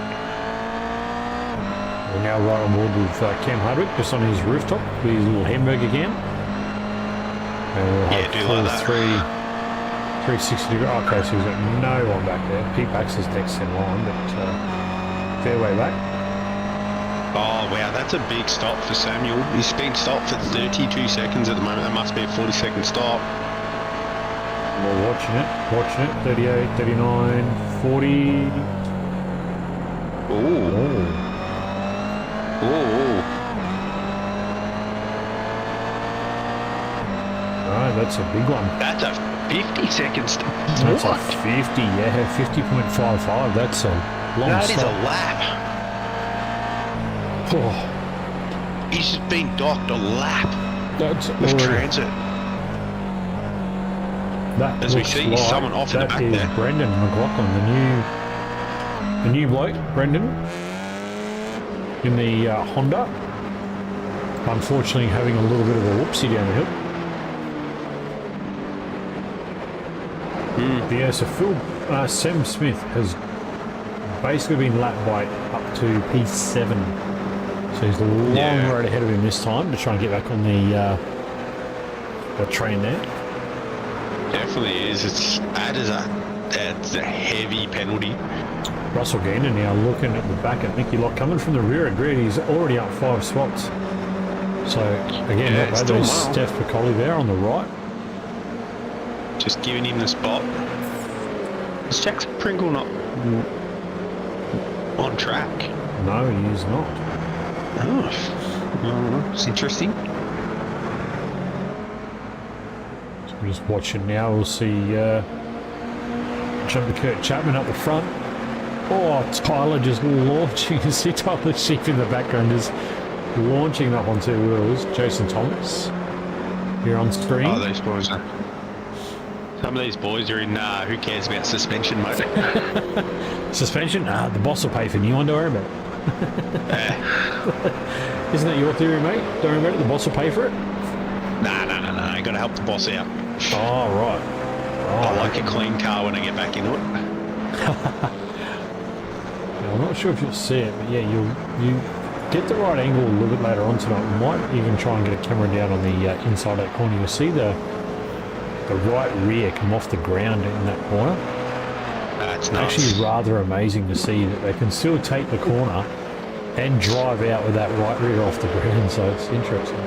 We're now right on board with Cam Hardwick, just on his rooftop with his little hamburger can. And we'll have do like that. 360 degree. Okay, so he's got no one back there. Pete Baxter's next in line, but fair way back. Oh, wow, that's a big stop for Samuel. He's been stopped for 32 seconds at the moment. That must be a 40-second stop. We're watching it. 38, 39, 40. Ooh. No, that's a big one. That's a 50-second stop. That's a 50, yeah, 50.55. That's a long That stop. is a lap. Oh, He's just been docked a lap that's of already, transit. that As we looks see like someone off in the that back is there. Brendan McLaughlin, the new bloke, Brendan, in the Honda. Unfortunately, having a little bit of a whoopsie down the hill. Yeah, so Phil Sam Smith has basically been lapped by up to P7. So he's a long road ahead of him this time to try and get back on the train there. Definitely is. That's a heavy penalty. Russell Gainer now looking at the back at Mickey Locke, coming from the rear at grid. He's already up 5 spots. So again, not bad. There's Steph Piccoli there on the right. Just giving him the spot. Is Jackson Pringle not on track? No, he is not. Oh, it's interesting. So we're just watching now. We'll see Jumper Kurt Chapman up the front. Oh, Tyler just launching. You see Tyler Sheep in the background just launching that on 2 wheels. Jason Thomas here on screen. Oh, these boys are... Some of these boys are in who cares about suspension mode. Suspension? The boss will pay for new one, don't worry about it. Isn't that your theory, mate? Don't worry about it, the boss will pay for it? Nah, you got to help the boss out. Oh, right. I like a clean car when I get back into it. Now, I'm not sure if you'll see it, but yeah, you get the right angle a little bit later on tonight. We might even try and get a camera down on the inside that corner. You'll see the the right rear come off the ground in that corner. That's It's nuts. actually rather amazing to see that they can still take the corner and drive out with that right rear off the ground, so it's interesting.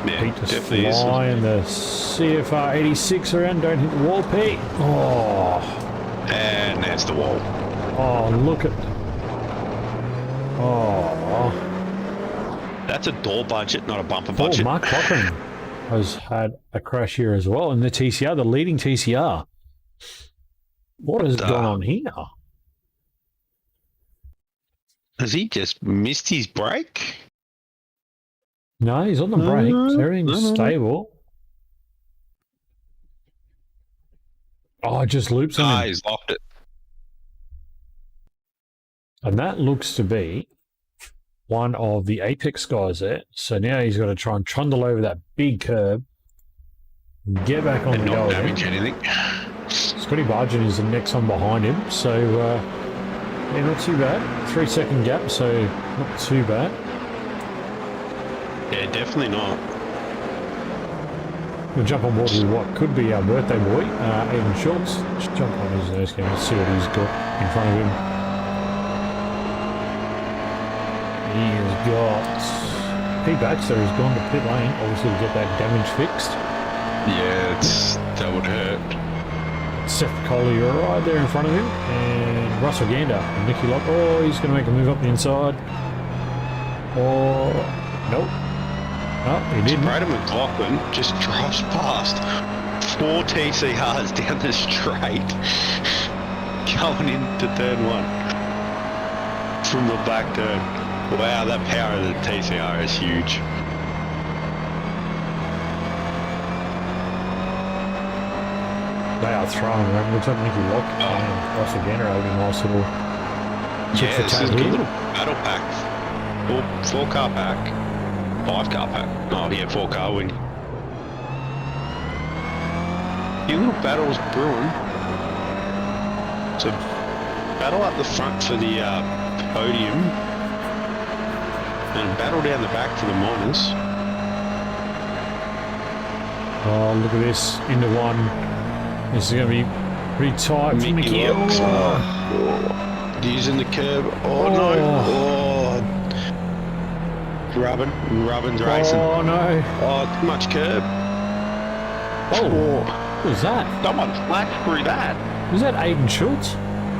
Yeah, Pete just definitely is. flying the CFR 86 around, don't hit the wall, Pete. Oh, And there's the wall. oh, look at... Oh, That's a door budget, not a bumper oh, budget. Mark Cochrane has had a crash here as well, and the TCR, the leading TCR. What has gone on here? Has he just missed his break? No, he's on the brakes. Everything's stable. Oh, it just loops on him. He's locked it. And that looks to be one of the Apex guys there. So now he's got to try and trundle over that big curb, get back on And the not go damage again. anything. Scotty Bargin is the next one behind him. So, yeah, not too bad. 3-second gap, so not too bad. Yeah, definitely not. We'll jump on board with what could be our birthday boy, Aiden Schultz. Just jump on his nose cam and see what he's got in front of him. He has got... Pete Baxter has gone to pit lane, obviously to get that damage fixed. Yeah, that would hurt. Seth Collier right there in front of him, and Russell Gander and Nicky Lock. Oh, he's going to make a move up the inside. Oh, nope. No, he didn't. Braden McLaughlin just drives past 4 TCRs down the straight, going into turn 1 from the back turn. Wow, that power of the TCR is huge. They are throwing around. Looks like Nicky Lock and Russell Gander having a nice little tit Yeah, for this tat is a good here. little battle pack. 4-car pack. 5-car pack. Oh, yeah, 4-car win. Few little battles brewing. So, battle up the front for the podium. And a battle down the back for the minors. Oh, look at this. Into one. This is going to be pretty tight for Mickey. Locks. Oh. Using the curb. Oh, no. Oh. Rubbin's racing. Oh, no. Oh, too much curb. Oh, what was that? Someone flashed through that. Was that Aiden Schultz?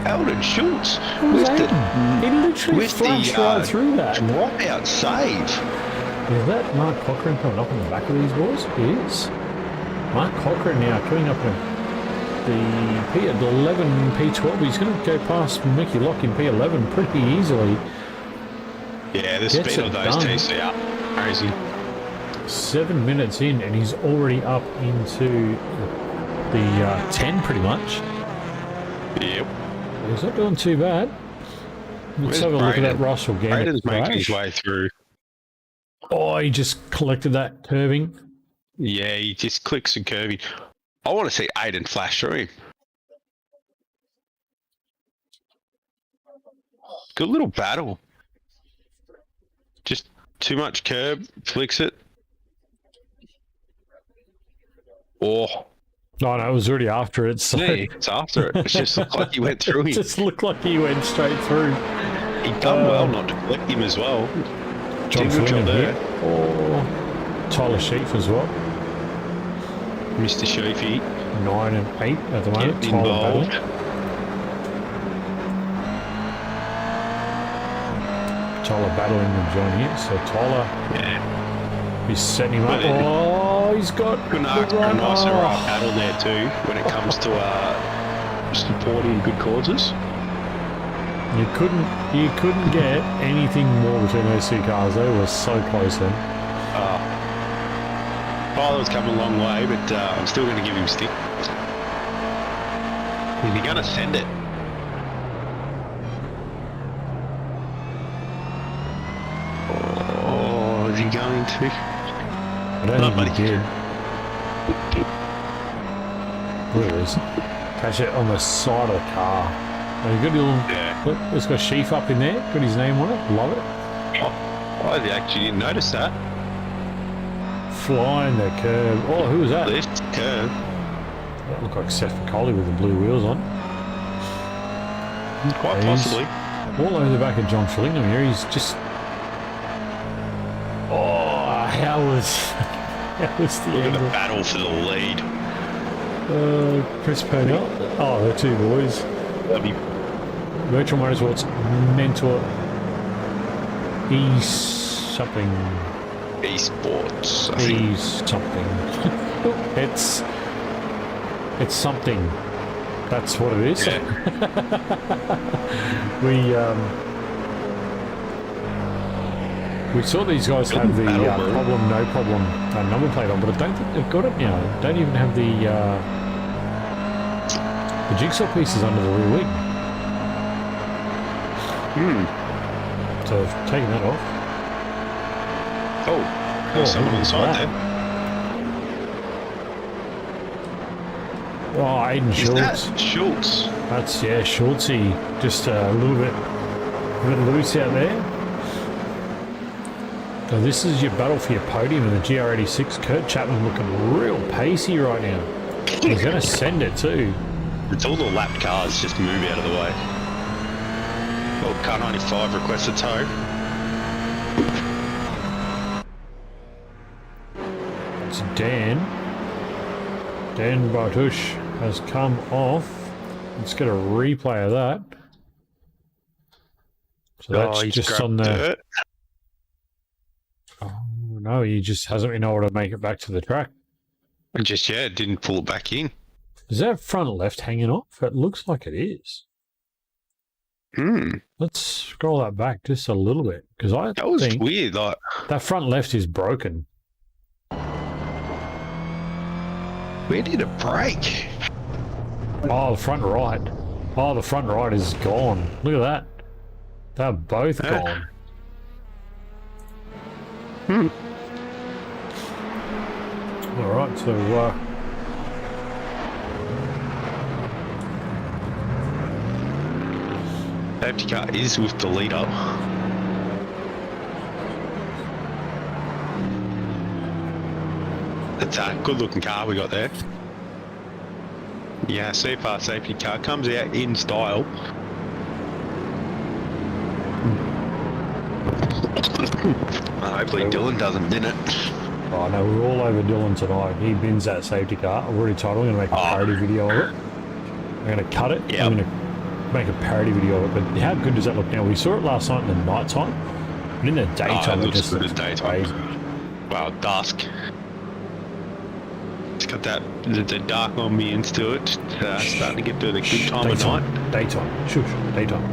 Eldon Schultz. It was Aiden. He literally with flashed right through that. Dropout save. Is that Mark Cochrane coming up on the back of these boys? It is. Mark Cochrane now coming up in the P11, P12. He's going to go past Mickey Lock in P11 pretty easily. Yeah, the Gets speed of it those done. TCR. Crazy. 7 minutes in, and he's already up into the 10 pretty much. Yep. He's not doing too bad. Let's Where's have a look at Braden? that Russell Gander Braden's making crash. his way through. Oh, he just collected that curving. Yeah, he just clicks and curvy. I want to see Aiden flash through him. Good little battle. Just too much curb, flicks it. Oh, No, no, it was already after it. So yeah, it's after it. It just looked like he went through it him. just looked like he went straight through. He done well not to collect him as well. John Did a good Flynn job here. there. Oh, Tyler Sheaf as well. Mr. Sheafy 9 and 8 at the moment. getting Tyler involved. battling. Tyler battling with John here. So Tyler, Yeah. he's setting him up. But it- Oh, he's got Couldn't the ask for a run. nicer Oh. battle there too when it comes to supporting good causes. You couldn't get anything more between those two cars. They were so close then. Tyler's come a long way, but I'm still going to give him stick. Is he going to send it? Oh, is he going to? I don't Not think he many. did. There it is. Catch it on the side of the car. Oh, you got a little. Yeah. Look, it's got Sheaf up in there. Got his name on it. Love it. Oh, I actually didn't notice that. Flying the curb. Oh, who was that? Left curve. That looked like Seth McCauley with the blue wheels on. Quite possibly. All over the back of John Fillingham here. He's just... Oh, how was the Look at the angle? battle for the lead. Chris Purnell. Oh, the two boys. Virtual Motorsports mentor. He's something. Esports. I think. He's something. It's something. That's what it is. Yeah. We saw these guys have the problem, no problem number plate on, but I don't think they've got it now. Don't even have the jigsaw pieces under the rear wing. So I've taken that off. Oh, there's someone on the side there. Oh, Aiden Is Schultz. that Schultz? That's, yeah, Schultzy. Just a little bit loose out there. So this is your battle for your podium in the GR86. Kurt Chapman looking real pacey right now. He's going to send it too. It's all the lapped cars, just move out of the way. Well, car 95 requests a tow. It's Dan. Dan Bartush has come off. Let's get a replay of that. So that's he's just grabbed on the... dirt. Oh, no, he just hasn't been able to make it back to the track. And just, yeah, didn't pull it back in. Is that front left hanging off? It looks like it is. Let's scroll that back just a little bit, because I That was think weird. Like, that front left is broken. where did it break? Oh, the front right. Oh, the front right is gone. Look at that. They're both gone. All right, so Safety car is with the leader. It's a good looking car we got there. Yeah, CFR safety car comes out in style. Hopefully Dylan doesn't bin it. oh no, we're all over Dylan tonight. He bins that safety car. I've already told him I'm going to make a parody video of it. I'm going to cut it. Yep. I'm going to make a parody video of it. But how good does that look now? We saw it last night in the night time. But in the daytime, it it looks just good looks in daytime. crazy. Well, dusk. It's got that the dark ambience to it. Starting to get to the good time of night. Daytime. Shush. Daytime.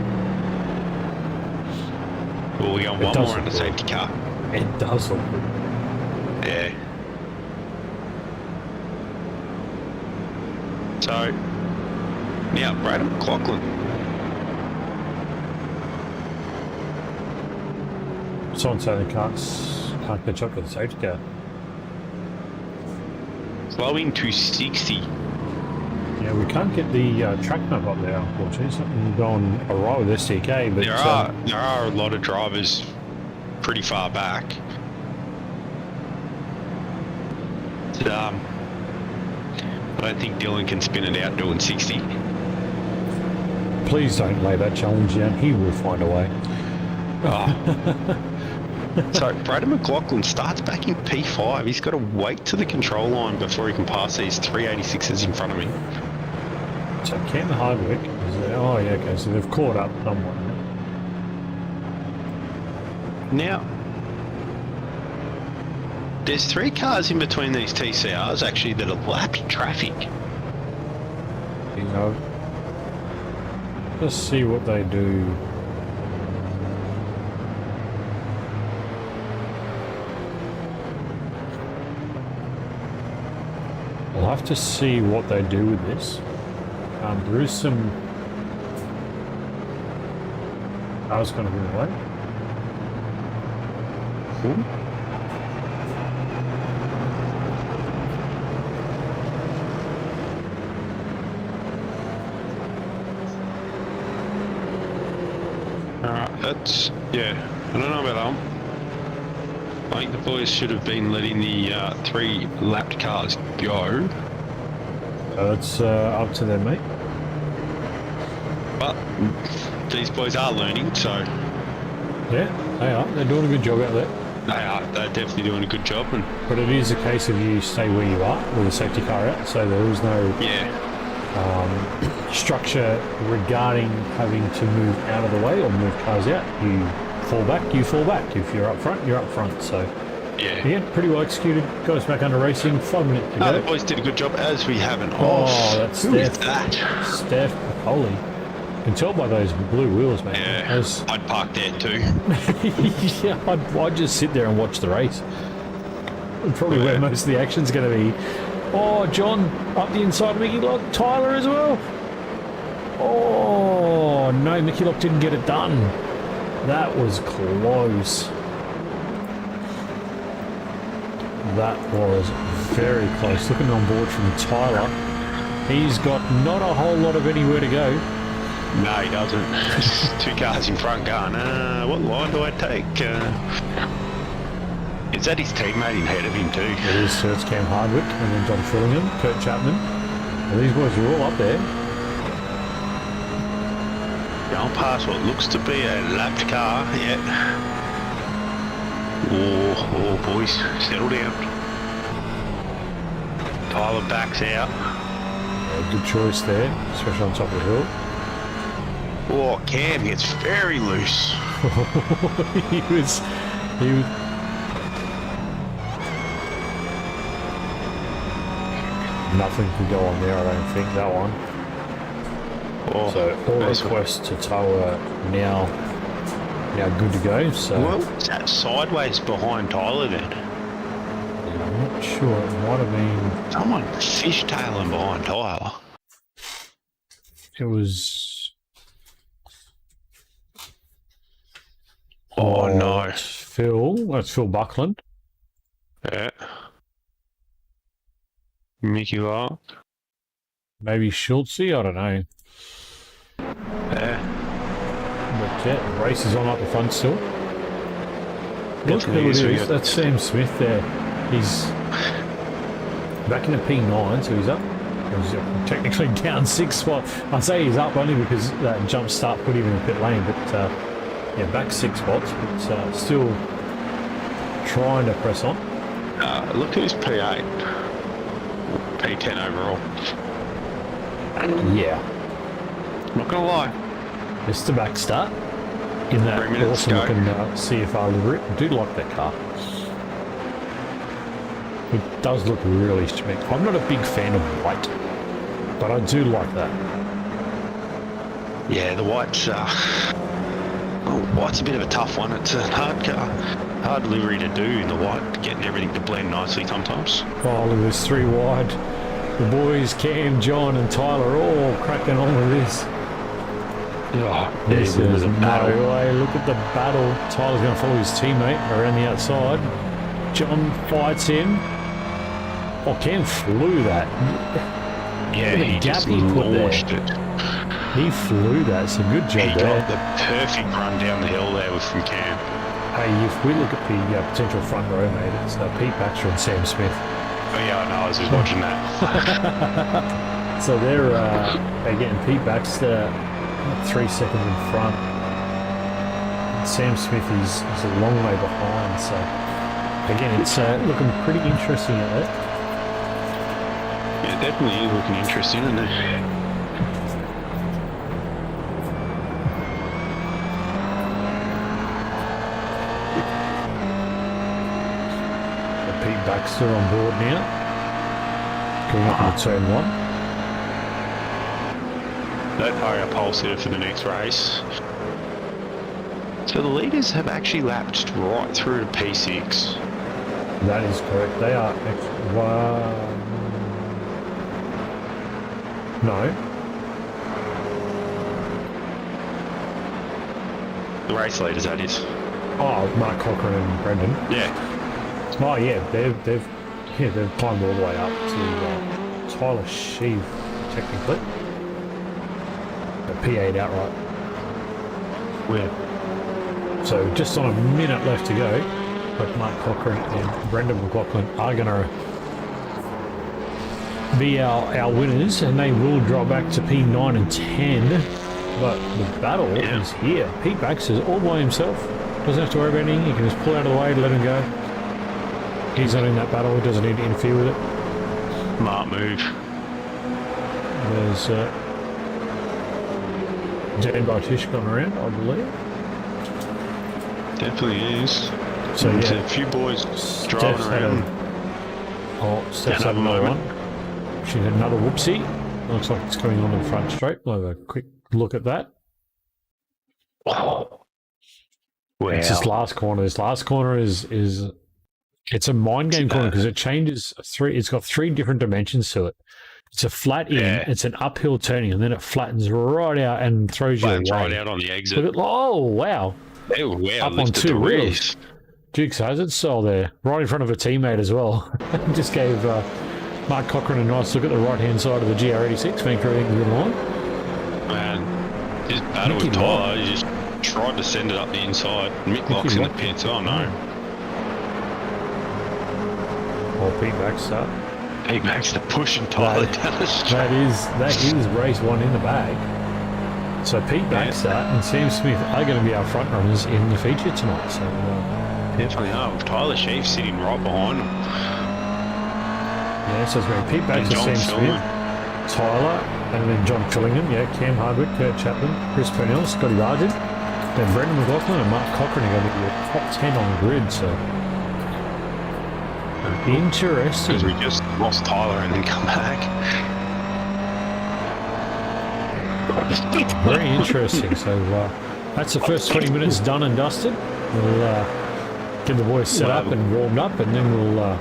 Well, we got It one does more on the look safety car. It does look good. Yeah. So, now Braden McLaughlin. Someone saying they can't catch up with the safety car. Slowing to 60. Yeah, we can't get the track map up there, unfortunately. Something going awry with SDK, but There are a lot of drivers pretty far back. I don't think Dylan can spin it out doing 60. please don't lay that challenge down. He will find a way. So Braden McLaughlin starts back in P5. He's got to wait to the control line before he can pass these 386s in front of him. So Cam Hardwick is there. Oh yeah, okay, so they've caught up somewhat. Now, there's 3 cars in between these TCRs actually that are lapping traffic. You know, let's see what they do. I'll have to see what they do with this. There is some... I was going to be away. Alright, that's... yeah, I don't know about that one. I think the boys should have been letting the 3 lapped cars go. It's up to them, mate. But these boys are learning, so Yeah, they are. They're doing a good job out there. they are. They're definitely doing a good job. And But it is a case of you stay where you are with a safety car out, so there is no yeah, structure regarding having to move out of the way or move cars out. You fall back, you fall back. If you're up front, you're up front. So, yeah. pretty well executed. Got us back under racing. 5 minutes to No, go. the boys did a good job, as we haven't. Oh, that's who is Steph. that? Steph Holy. You can tell by those blue wheels, mate. Yeah, Those- I'd park there too. yeah, I'd just sit there and watch the race. Probably where most of the action's going to be. Oh, John up the inside of Mickey Lock. Tyler as well. Oh, no, Mickey Lock didn't get it done. That was close. That was very close. Looking on board from Tyler. He's got not a whole lot of anywhere to go. No, he doesn't. Two cars in front going, what line do I take? Is that his teammate in ahead of him too? It is, so it's Cam Hardwick and then John Frillingham, Kurt Chapman. And these boys are all up there. Going past what looks to be a lapped car, yeah. Oh, boys, settle down. Tyler backs out. Yeah, good choice there, especially on top of the hill. Oh, Cam gets very loose. he was. Nothing could go on there, I don't think, that one. Oh, So all nice one. requests to tow are now good to go. So Well, is that sideways behind Tyler then? I'm not sure. It might have been. Someone fishtailing behind Tyler. It was. Oh, no. It's Phil. That's Phil Buckland. Yeah. Mickey Lark. Maybe Schultze. I don't know. Yeah. But yeah, the race is on up the front still. Look Definitely who it is. We is. got- That's Sam Smith there. He's back in the P9, so he's up. He's technically down 6 spots. I say he's up only because that jump start put him in the pit lane, but yeah, back 6 spots, but still trying to press on. Look who's P8. P10 overall. Yeah, Not gonna lie. it's the back start in that 3 minutes awesome go. looking CFR livery. I do like that car. It does look really strict. I'm not a big fan of white, but I do like that. Yeah, the white's white's a bit of a tough one. It's a hard car, hard livery to do in the white, getting everything to blend nicely sometimes. Oh, look, there's 3 wide. The boys, Cam, John, and Tyler, all cracking on with this. Oh, This is a no battle. way. Look at the battle. Tyler's going to follow his teammate around the outside. John fights him. Oh, Cam flew that. Yeah, Look at the he gap just he put there. launched it. He flew that. So good job He there. got the perfect run down the hill there with from Cam. Hey, if we look at the potential front row, mate, it's Pete Baxter and Sam Smith. Oh yeah, I know. I was just watching that. So they're getting Pete Baxter 3 seconds in front. Sam Smith is a long way behind. So again, it's looking pretty interesting out there. Yeah, it definitely is looking interesting, isn't it? Pete Baxter on board now. Going up into turn 1. That hurry up pole sitter for the next race. So the leaders have actually lapped right through to P6. That is correct. They are no. The race leaders, that is. Oh, Mark Cochran and Brendan. Yeah. Oh yeah, they've climbed all the way up to Tyler Sheave, technically. A P8 outright. Where? So just on a minute left to go, but Mark Cochran and Brendan McLaughlin are going to be our winners, and they will drop back to P9 and 10. But the battle is here. Pete Baxter's all by himself. Doesn't have to worry about anything. He can just pull out of the way and let him go. He's not in that battle. He doesn't need to interfere with it. Smart move. There's Dan Bartish gone around, I believe. Definitely is. So There's yeah, a few boys driving around. Steph's had another one. She had another whoopsie. Looks like it's coming on the front straight. We'll have a quick look at that. Oh. Wow. It's this last corner. This last corner is it's a mind game corner because it changes it's got 3 different dimensions to it. It's a flat in, it's an uphill turning, and then it flattens right out and throws you away. Right out on the exit. Oh, wow. Oh, wow. Up on 2 wheels. Dukes has it style there, right in front of a teammate as well. Just gave Mark Cochrane a nice look at the right-hand side of the GR86, making sure everything's in line. Man, his battle with Tyler, he just tried to send it up the inside. Mick Lock's in the pits. Oh, no. Oh, Pete Baxter. Pete Baxter pushing Tyler down the straight. That is race 1 in the bag. So Pete Baxter and Sam Smith are going to be our front runners in the feature tonight. So definitely are. With Tyler Sheaf sitting right behind them. Yeah, so it's going to be Pete Baxter, Sam Smith, Tyler, and then John Fillingham, Cam Hardwick, Kurt Chapman, Chris Purnell, Scotty Rajan, then Brendan McLaughlin and Mark Cochrane are going to be your top 10 on the grid. So interesting. Because we just lost Tyler and then come back. Very interesting. So that's the first 20 minutes done and dusted. We'll get the boys set up and warmed up, and then we'll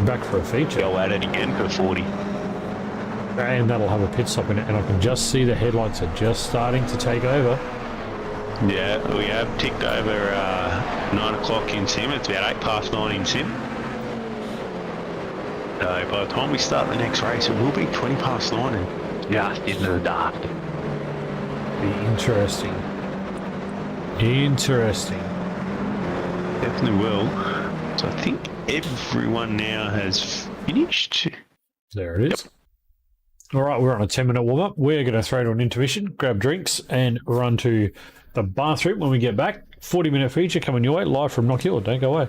back for a feature. Go at it again for 40. And that'll have a pit stop in it, and I can just see the headlights are just starting to take over. Yeah, we have ticked over 9 o'clock in sim. It's about 9:08 in sim. So by the time we start the next race, it will be 9:20 and just into the dark. Be interesting. Interesting. Definitely will. So I think everyone now has finished. There it is. All right, we're on a 10-minute warm-up. We're going to throw to an intermission, grab drinks, and run to the bathroom when we get back. 40-minute feature coming your way, live from Knockhill. Don't go away.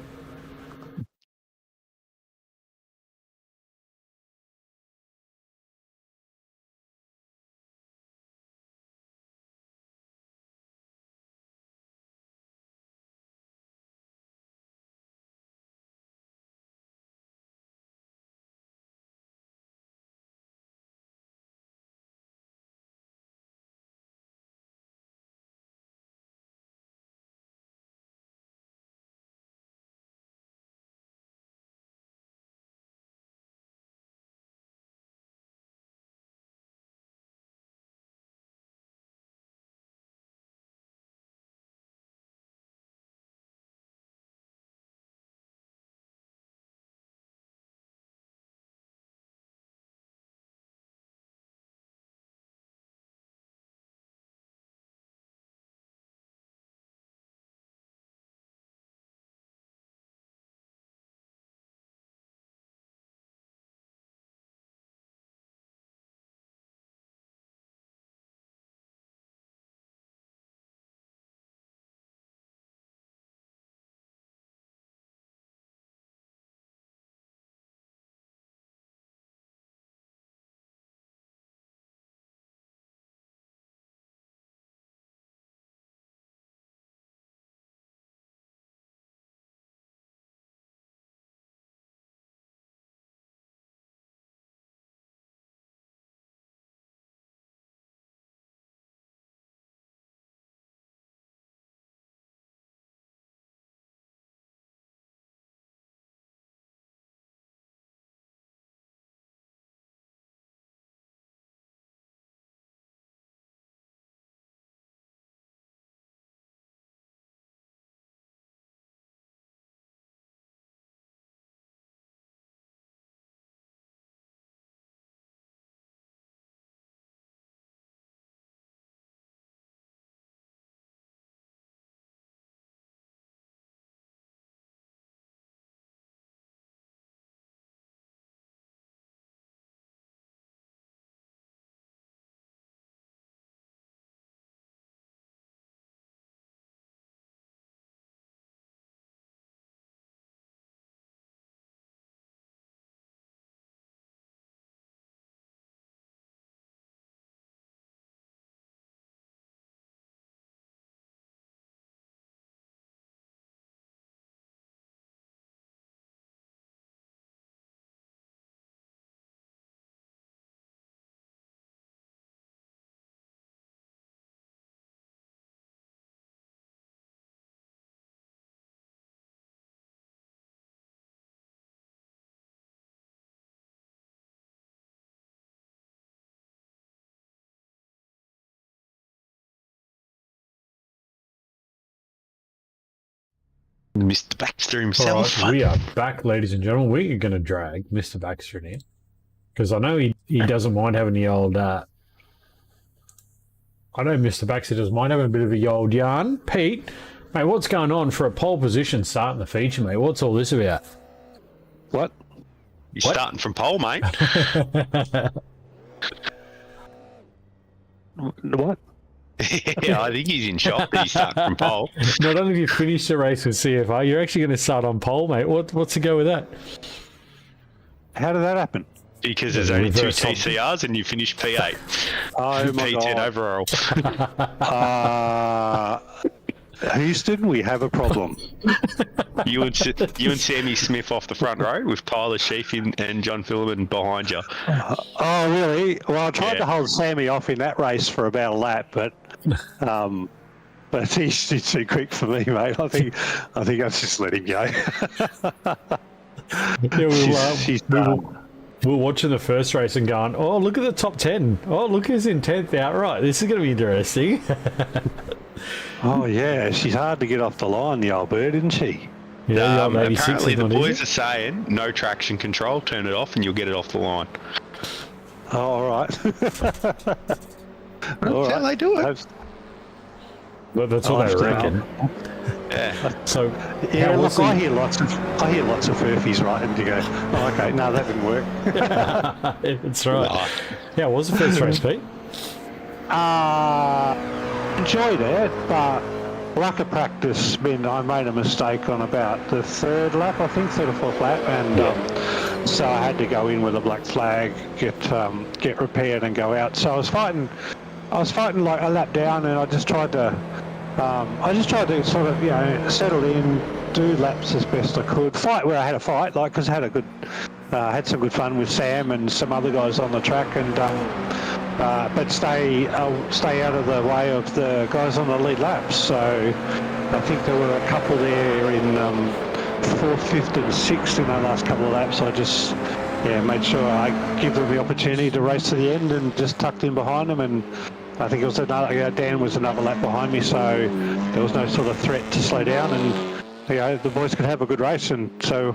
Mr. Baxter All himself. right, we are back, ladies and gentlemen. We're going to drag Mr. Baxter in because I know he doesn't mind having the old. I know Mr. Baxter doesn't mind having a bit of a old yarn. Pete, mate, what's going on for a pole position starting the feature, mate? What's all this about? What? You're starting from pole, mate. What? Yeah, I think he's in shock that he's starting from pole. Not only have you finished the race with CFR, you're actually going to start on pole, mate. What's the go with that? How did that happen? Because there's only 2 reverse TCRs and you finished P8. Oh my P10 God. overall. Houston, we have a problem. You and Sammy Smith off the front row with Tyler Sheaf and John Philliman behind you. Oh, really? Well, I tried Yeah. to hold Sammy off in that race for about a lap, but he's too quick for me, mate. I think I just let him go. Yeah, She's we were watching the first race and going, oh, look at the top 10. Oh, look who's in 10th outright. This is going to be interesting. Oh yeah, she's hard to get off the line, the old bird, isn't she? Yeah, the old 86 apparently is the not boys easy. are saying no traction control, turn it off and you'll get it off the line. Oh, all right. That's how they do it. But that's what they reckon. Yeah. So, Yeah, how look, was I the- hear lots of furfies writing to go, oh, okay, no, that didn't work. That's right. Yeah, what was the first race, Pete? Enjoyed it, but lack of practice meant I made a mistake on about the third or fourth lap, and so I had to go in with a black flag, get repaired, and go out. So I was fighting like a lap down, and I just tried to sort of settle in, do laps as best I could, fight where I had a fight, like because I had had some good fun with Sam and some other guys on the track, and but stay out of the way of the guys on the lead laps. So I think there were a couple there in 4th, 5th and 6th in the last couple of laps. I just made sure I give them the opportunity to race to the end and just tucked in behind them. And I think it was Dan was another lap behind me, so there was no sort of threat to slow down, and the boys could have a good race. And so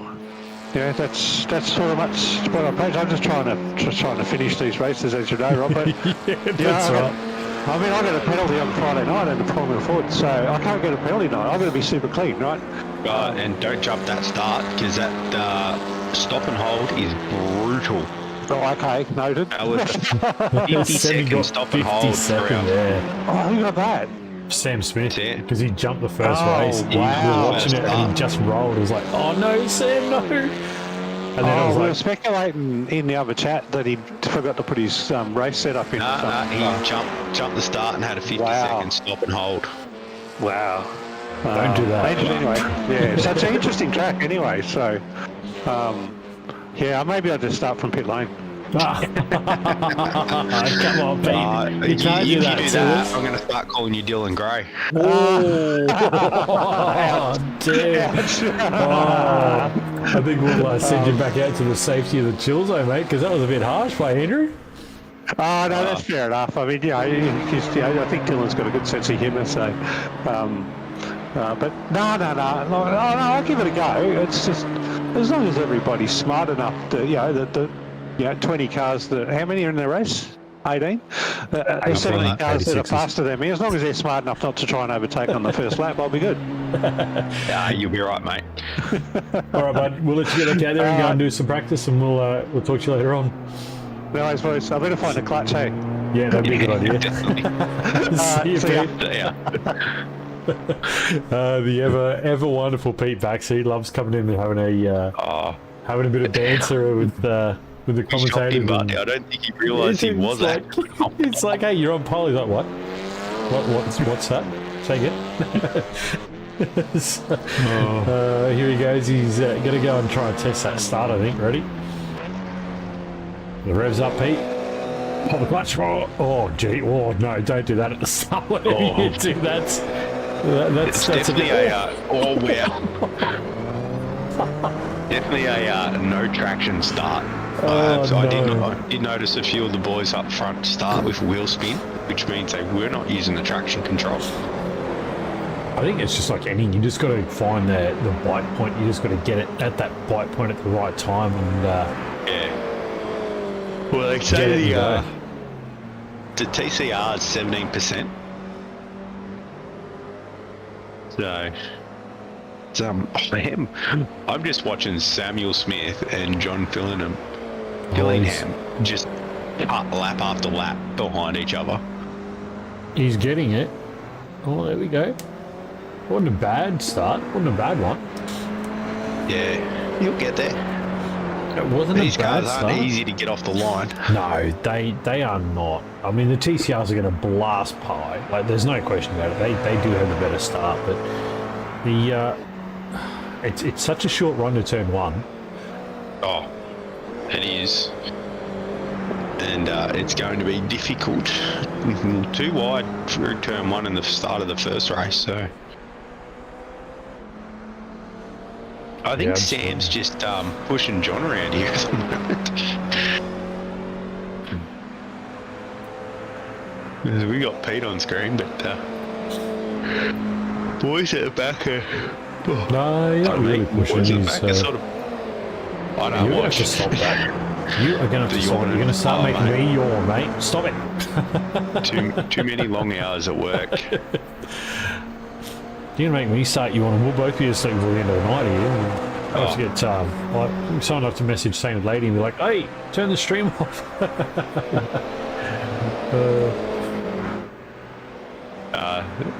that's sort of much what I'm playing. I'm just trying to finish these races, as you know, Rob. But, That's right. I mean, I got a penalty on Friday night in the Formula Ford, so I can't get a penalty night. I've got to be super clean, right? Right, and don't jump that start because that stop and hold is brutal. Oh, okay, noted. That was 50-second stop and hold 52nd, throughout. yeah. Oh, who got that? Sam Smith, That's it. because he jumped the first Oh, race. We wow. were watching it and he just rolled. It was like, oh no, Sam, no. And then I was We were like, speculating in the other chat that he forgot to put his race setup in. He jumped the start and had a 50-second stop and hold. Wow. Don't do that. Anyway, yeah, so it's an interesting track anyway, so maybe I'll just start from pit lane. come on, Pete. You can't if do that you do to that, us. I'm going to start calling you Dylan Gray. Oh, damn. I think we'll send you back out to the safety of the chills, though, mate, because that was a bit harsh by Andrew. Oh, no, that's fair enough. I mean, I think Dylan's got a good sense of humour, so... but no, I'll give it a go. It's just, as long as everybody's smart enough to, 20 cars, how many are in the race? 18? There's 70 cars that are 86s. faster than me. As long as they're smart enough not to try and overtake on the first lap, I'll be good. You'll be right, mate. All right, bud. We'll let you get back out there and go and do some practice, and we'll talk to you later on. No, boys, I better find a clutch, hey? Yeah, that'd be a good idea. Definitely. See you, see ya. Pete. Yeah. The ever wonderful Pete Bax. He loves coming in and having a bit of banter with the He shot commentators. him, but and- I don't think he realised he was like, actually. it's like, hey, you're on pole. He's like, what? What's that? Say again. Here he goes. He's going to go and try and test that start, I think. Ready? The revs up, Pete. Pull the clutch. Oh, gee. Oh, no, don't do that at the start. Whatever you do, that's It's definitely definitely a no traction start. So I did notice a few of the boys up front start with wheel spin, which means they were not using the traction control. I I think it's just like anything. You just got to find the bite point. You just got to get it at that bite point at the right time. And yeah. Well, they say the TCR is 17%. So, I'm just watching Samuel Smith and John Fillingham just lap after lap behind each other. He's getting it. Oh, there we go. Wasn't a bad start. Wasn't a bad one. Yeah, you'll get there. It wasn't These a bad cars start. aren't easy to get off the line. No, they are not. I mean, the TCRs are going to blast pie. Like, there's no question about it. They do have a better start, but the it's such a short run to turn one. Oh, it is. And it's going to be difficult. Too wide through turn one in the start of the first race, so I think Sam's just pushing John around here at the moment. We got Pete on screen, but boys at the back are... Oh, No, you're not really pushing. Boys at the He's, back are sort of... I don't you're going to have watch. to stop that. You are going to have to stop it. You're going to start making me yawn, mate. Stop it. Too many long hours at work. You're going to make me start yawning. We'll both be asleep until the end of the night here. I have to get, like, someone have to message saying to the lady and be like, hey, turn the stream off.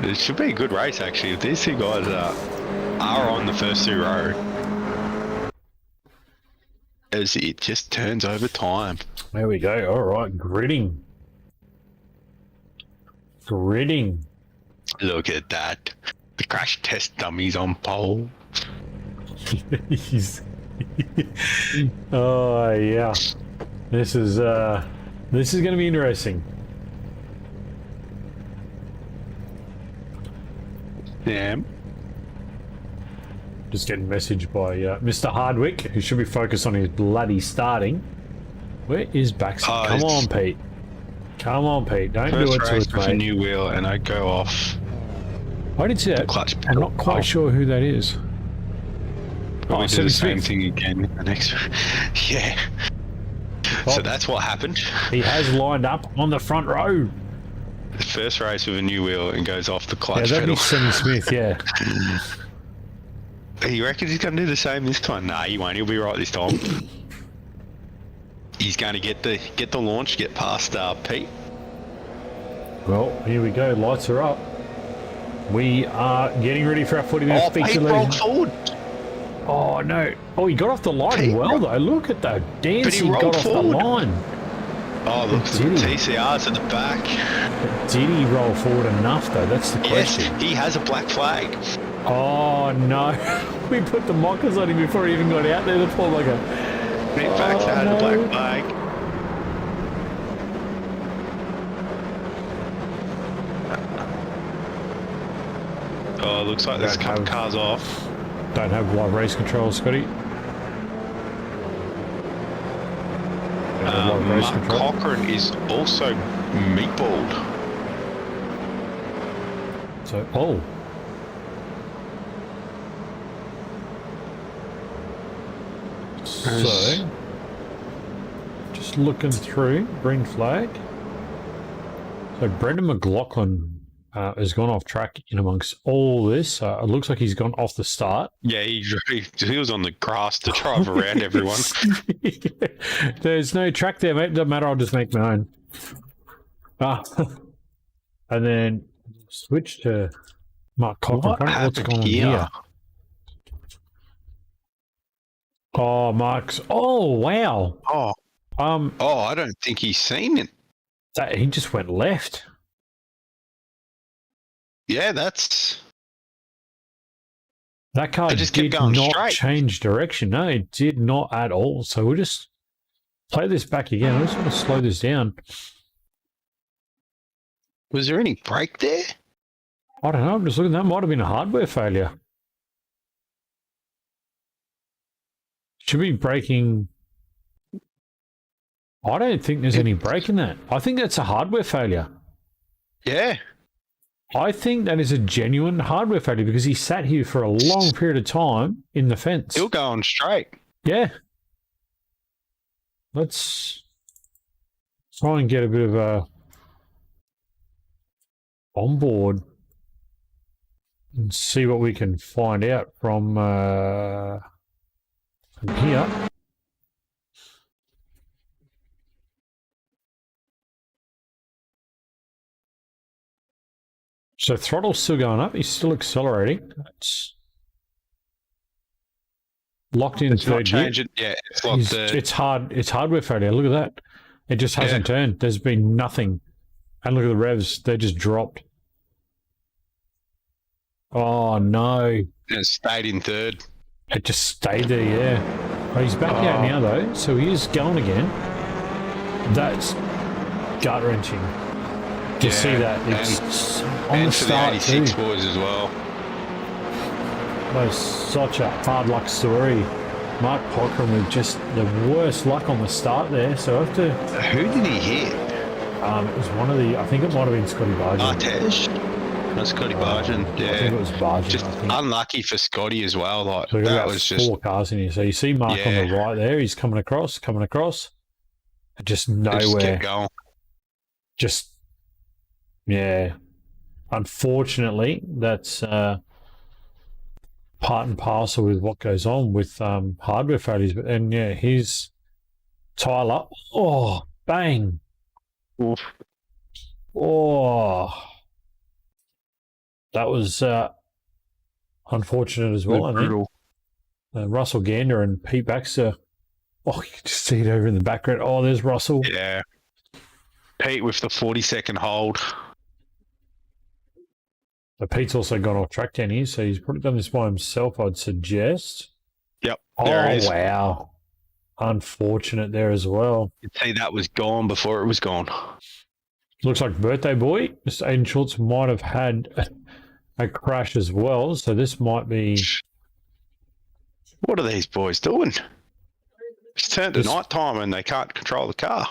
It should be a good race, actually. If these two guys are on the first two row, as it just turns over time. There we go. All right, gritting. Look at that. The crash test dummies on pole. Oh yeah, this is going to be interesting. Damn. Just getting messaged by Mr. Hardwick, who should be focused on his bloody starting. Where is Baxter? Come on, Pete. Come on, Pete. Don't do it to us, with a mate. new wheel, and I go off. I did see that. Clutch I'm pedal. not quite sure who that is. Probably do Sammy the same Smith. thing again in the next. Yeah. Oh. So that's what happened. He has lined up on the front row. The first race with a new wheel and goes off the Yeah, clutch that'd pedal. be Sammy Smith, yeah. He reckons he's going to do the same this time? Nah, he won't. He'll be right this time. He's going to get the launch, get past Pete. Well, here we go. Lights are up. We are getting ready for our 40-minute feature. Pete rolled forward. Oh, no. Oh, he got off the line Pete well, though. Look at that dance. But he He got rolled off forward. the line. Oh, look, the Did he? TCR's at the back. Did he roll forward enough, though? That's the Yes, question. he has a black flag. Oh, no. We put the mockers on him before he even got out there. The poor bugger. In fact, had no. a black flag. Oh, looks like there's a couple cars off. Don't have live race control, Scotty. Don't have live race Mark control. Cochrane is also meatballed. So, oh. So, just looking through, green flag. So Brendan McLaughlin has gone off track in amongst all this. It looks like he's gone off the start. Yeah, he was on the grass to drive around everyone. There's no track there, mate. Doesn't matter. I'll just make my own. And then switch to Mark Cochrane. What's going on here? Oh, Mark's. Oh, wow. Oh, I don't think he's seen it. He just went left. Yeah, That car It just kept did going not straight. change direction. No, it did not at all. So we'll just play this back again. I just want to slow this down. Was there any brake there? I don't know. I'm just looking. That might have been a hardware failure. Should be braking. I don't think there's any brake in that. I think that's a hardware failure. Yeah. I think that is a genuine hardware failure because he sat here for a long period of time in the fence. Still going straight. Yeah. Let's try and get a bit of a onboard and see what we can find out from here. So throttle's still going up. He's still accelerating. That's locked in It's not third gear. changing. Yeah, it's locked third. It's hardware failure. Look at that. It just hasn't turned. There's been nothing. And look at the revs. They just dropped. Oh no. And it stayed in third. It just stayed there, yeah. Oh, he's back out now though, so he is going again. That's gut wrenching. To see that. It's on And the for start the 86 too. boys as well. That was such a hard luck story. Mark Cochran with just the worst luck on the start there, so I have to. Who did he hit? It was one of the. I think it might have been Scotty Bargent. Artesh? No, Scotty Bargent. I think it Yeah. was Bargent. Just I think. unlucky for Scotty as well. Like So we got that about was just four cars in here. So you see Mark on the right there. He's coming across. Just it nowhere. just kept going. Just yeah. Unfortunately, that's part and parcel with what goes on with hardware failures. And yeah, here's Tyler. Oh, bang. Oof. Oh, that was unfortunate as well. I think Brutal. Russell Gander and Pete Baxter. Oh, you can just see it over in the background. Oh, there's Russell. Yeah. Pete with the 40-second hold. But Pete's also gone off track down here, so he's probably done this by himself, I'd suggest. Yep. There it is. Wow. Unfortunate there as well. You'd see that was gone before it was gone. Looks like birthday boy, Mr. Aiden Schultz, might have had a crash as well, so this might be... What are these boys doing? It's turned to This- night time and they can't control the car.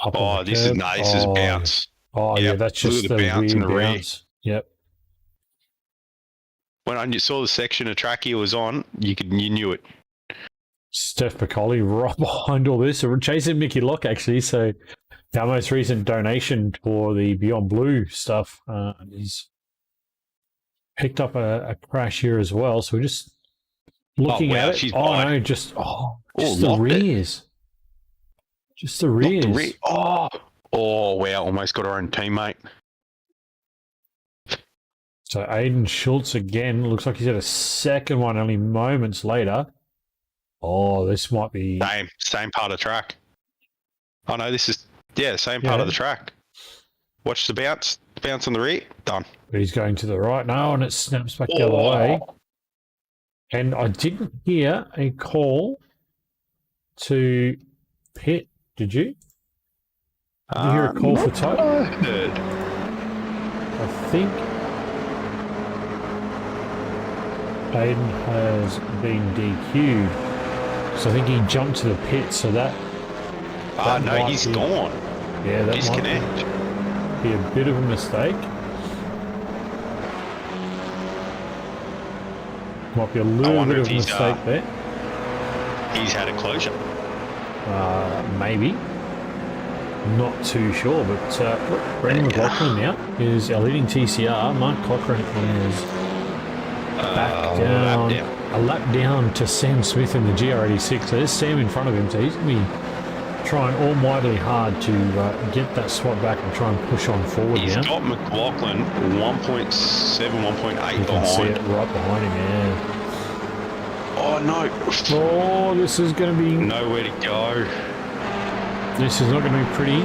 up on Oh, the this is curb. nice as bounce. Oh, yeah, Yep, that's look just at the the bounce weird in the rear. bounce. Yep. When I saw the section of track he was on, you knew it. Steph Piccoli right behind all this. So we're chasing Mickey Locke, actually. So our most recent donation for the Beyond Blue stuff is picked up a crash here as well. So we're just looking wow, at it. she's Oh, wide. no, just the locked it. rears. Just the Not rears. the rear. Oh, wow, almost got her own teammate. So Aiden Schultz again. Looks like he's had a second one only moments later. Oh, this might be... Same part of track. Oh no, this is same part Yeah. of the track. Watch the bounce on the rear. Done. But he's going to the right now, and it snaps back the other way. And I didn't hear a call to pit, did you? Did you hear a call for tow? I heard. I think Aiden has been DQ'd. So I think he jumped to the pit, so that No, might he's be- gone. yeah, that might Disconnect. be a bit of a mistake. Might be a little wonder bit if of a he's, mistake there. He's had a closure. Maybe. Not too sure, but look, Brendan McLaughlin now is our leading TCR. Mark Cochran is back down, a lap down to Sam Smith in the GR86. So there's Sam in front of him, so he's going to be trying almightily hard to get that spot back and try and push on forward He's now. got McLaughlin 1.7, 1.8 You can see behind. it right behind him, yeah. Oh no. Oh, this is going to be... Nowhere to go. This is not going to be pretty.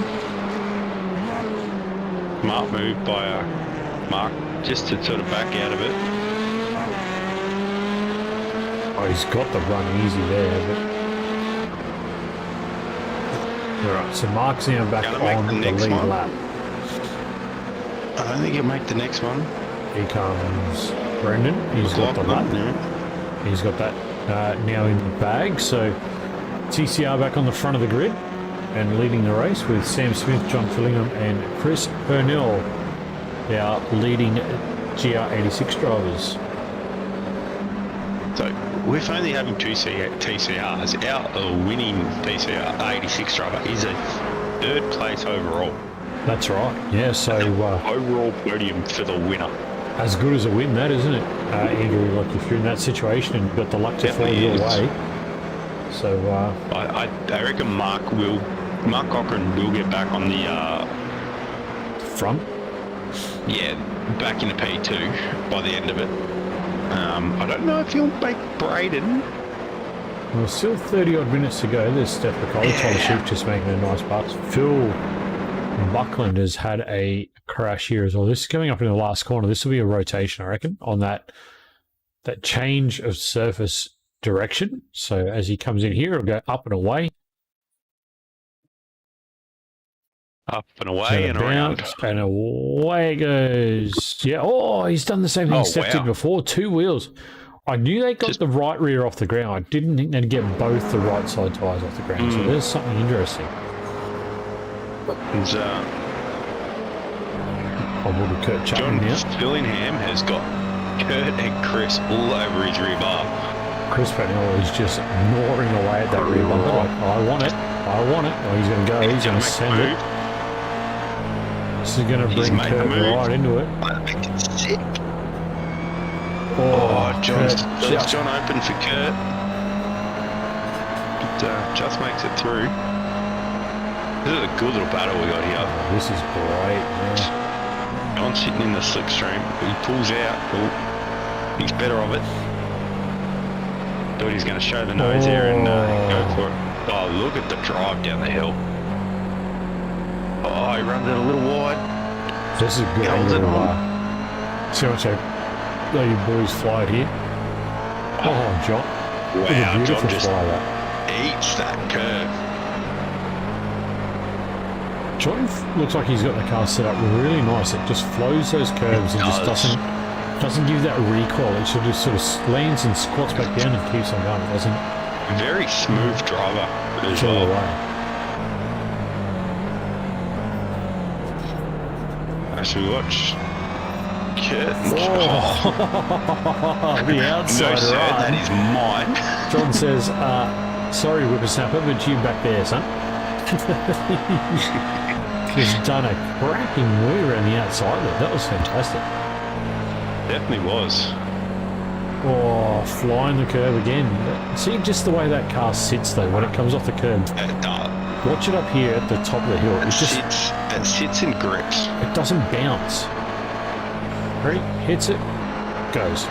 Smart move by Mark just to sort of back out of it. Oh, he's got the run easy there, but... Alright, so Mark's now back Gonna make on the the next lead one. lap. I don't think he'll make the next one. Here comes Brendan. He's got the lap. Yeah. He's got that now in the bag. So TCR back on the front of the grid and leading the race with Sam Smith, John Fillingham and Chris Purnell our leading GR86 drivers. So with only having two TCRs, our winning TCR 86 driver is a third place overall. That's right. Yeah, so Overall podium for the winner. as good as a win, that isn't it, Andrew? Like if you're in that situation and got the luck to fall your way. So I reckon Mark Cochran will get back on the front. Yeah, back in the P2 by the end of it. I don't know if he'll make Braden. Well, still 30 odd minutes to go. There's Steph McCullough, Tyler Sheep just making a nice pass. Phil Buckland has had a crash here as well. This is coming up in the last corner. This will be a rotation, I reckon, on that change of surface direction. So as he comes in here, it'll go up and away. Up and away and around. And away it goes. Yeah. Oh, he's done the same thing Steph did before. Two wheels. I knew they got the right rear off the ground. I didn't think they'd get both the right side tyres off the ground. So there's something interesting. Kurt Chapman John now. Fillingham has got Kurt and Chris all over his rear bar. Chris Fanell is just gnawing away at that rear bumper. Like, I want it. Well, he's going to go. He's going to send it. This is going to bring Kurt right into it. It's sick. John's John open for Kurt. But just makes it through. This is a good little battle we got here. This is great, man. John's sitting in the slipstream. He pulls out. Oh, he's better of it. Thought he's going to show the nose there and go for it. Oh, look at the drive down the hill. Oh, he runs it a little wide. This is a good angle. See how much you boys fly here. Oh, John. Wow, beautiful John just fly that. eats that curve. John looks like he's got the car set up really nice. It just flows those curves and just doesn't give that recoil. It should just sort of lands and squats back down and keeps on going. It doesn't. Very smooth driver as All well. away. As we watch Kurt. The outside No, sir, run. that is mine. John says, sorry, whippersnapper, but you back there, son. He's done a cracking move around the outside there. That was fantastic. Definitely was. Oh, flying the curb again. See just the way that car sits though when it comes off the curb. Watch it up here at the top of the hill. It sits and grips. It doesn't bounce. Ready? Hits it, goes.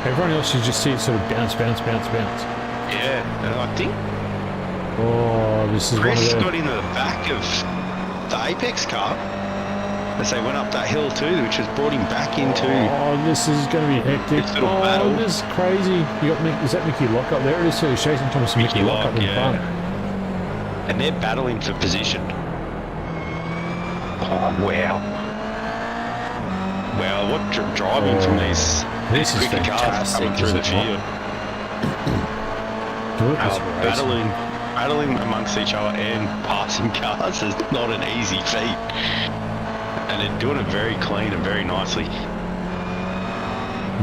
Everyone else, you just see it sort of bounce. Yeah, and I think Oh, this is Chris one of got into the back of the Apex car as they went up that hill too, which has brought him back into. Oh, this is going to be hectic. This little battle. This is crazy. You got is that Mickey Lock up there? It is. So it's Jason Thomas and Mickey Lock up in front. And they're battling for position. Oh, wow. Wow, what driving from these This is quicker cars fantastic. coming through the field. Battling amongst each other and passing cars is not an easy feat. And they're doing it very clean and very nicely.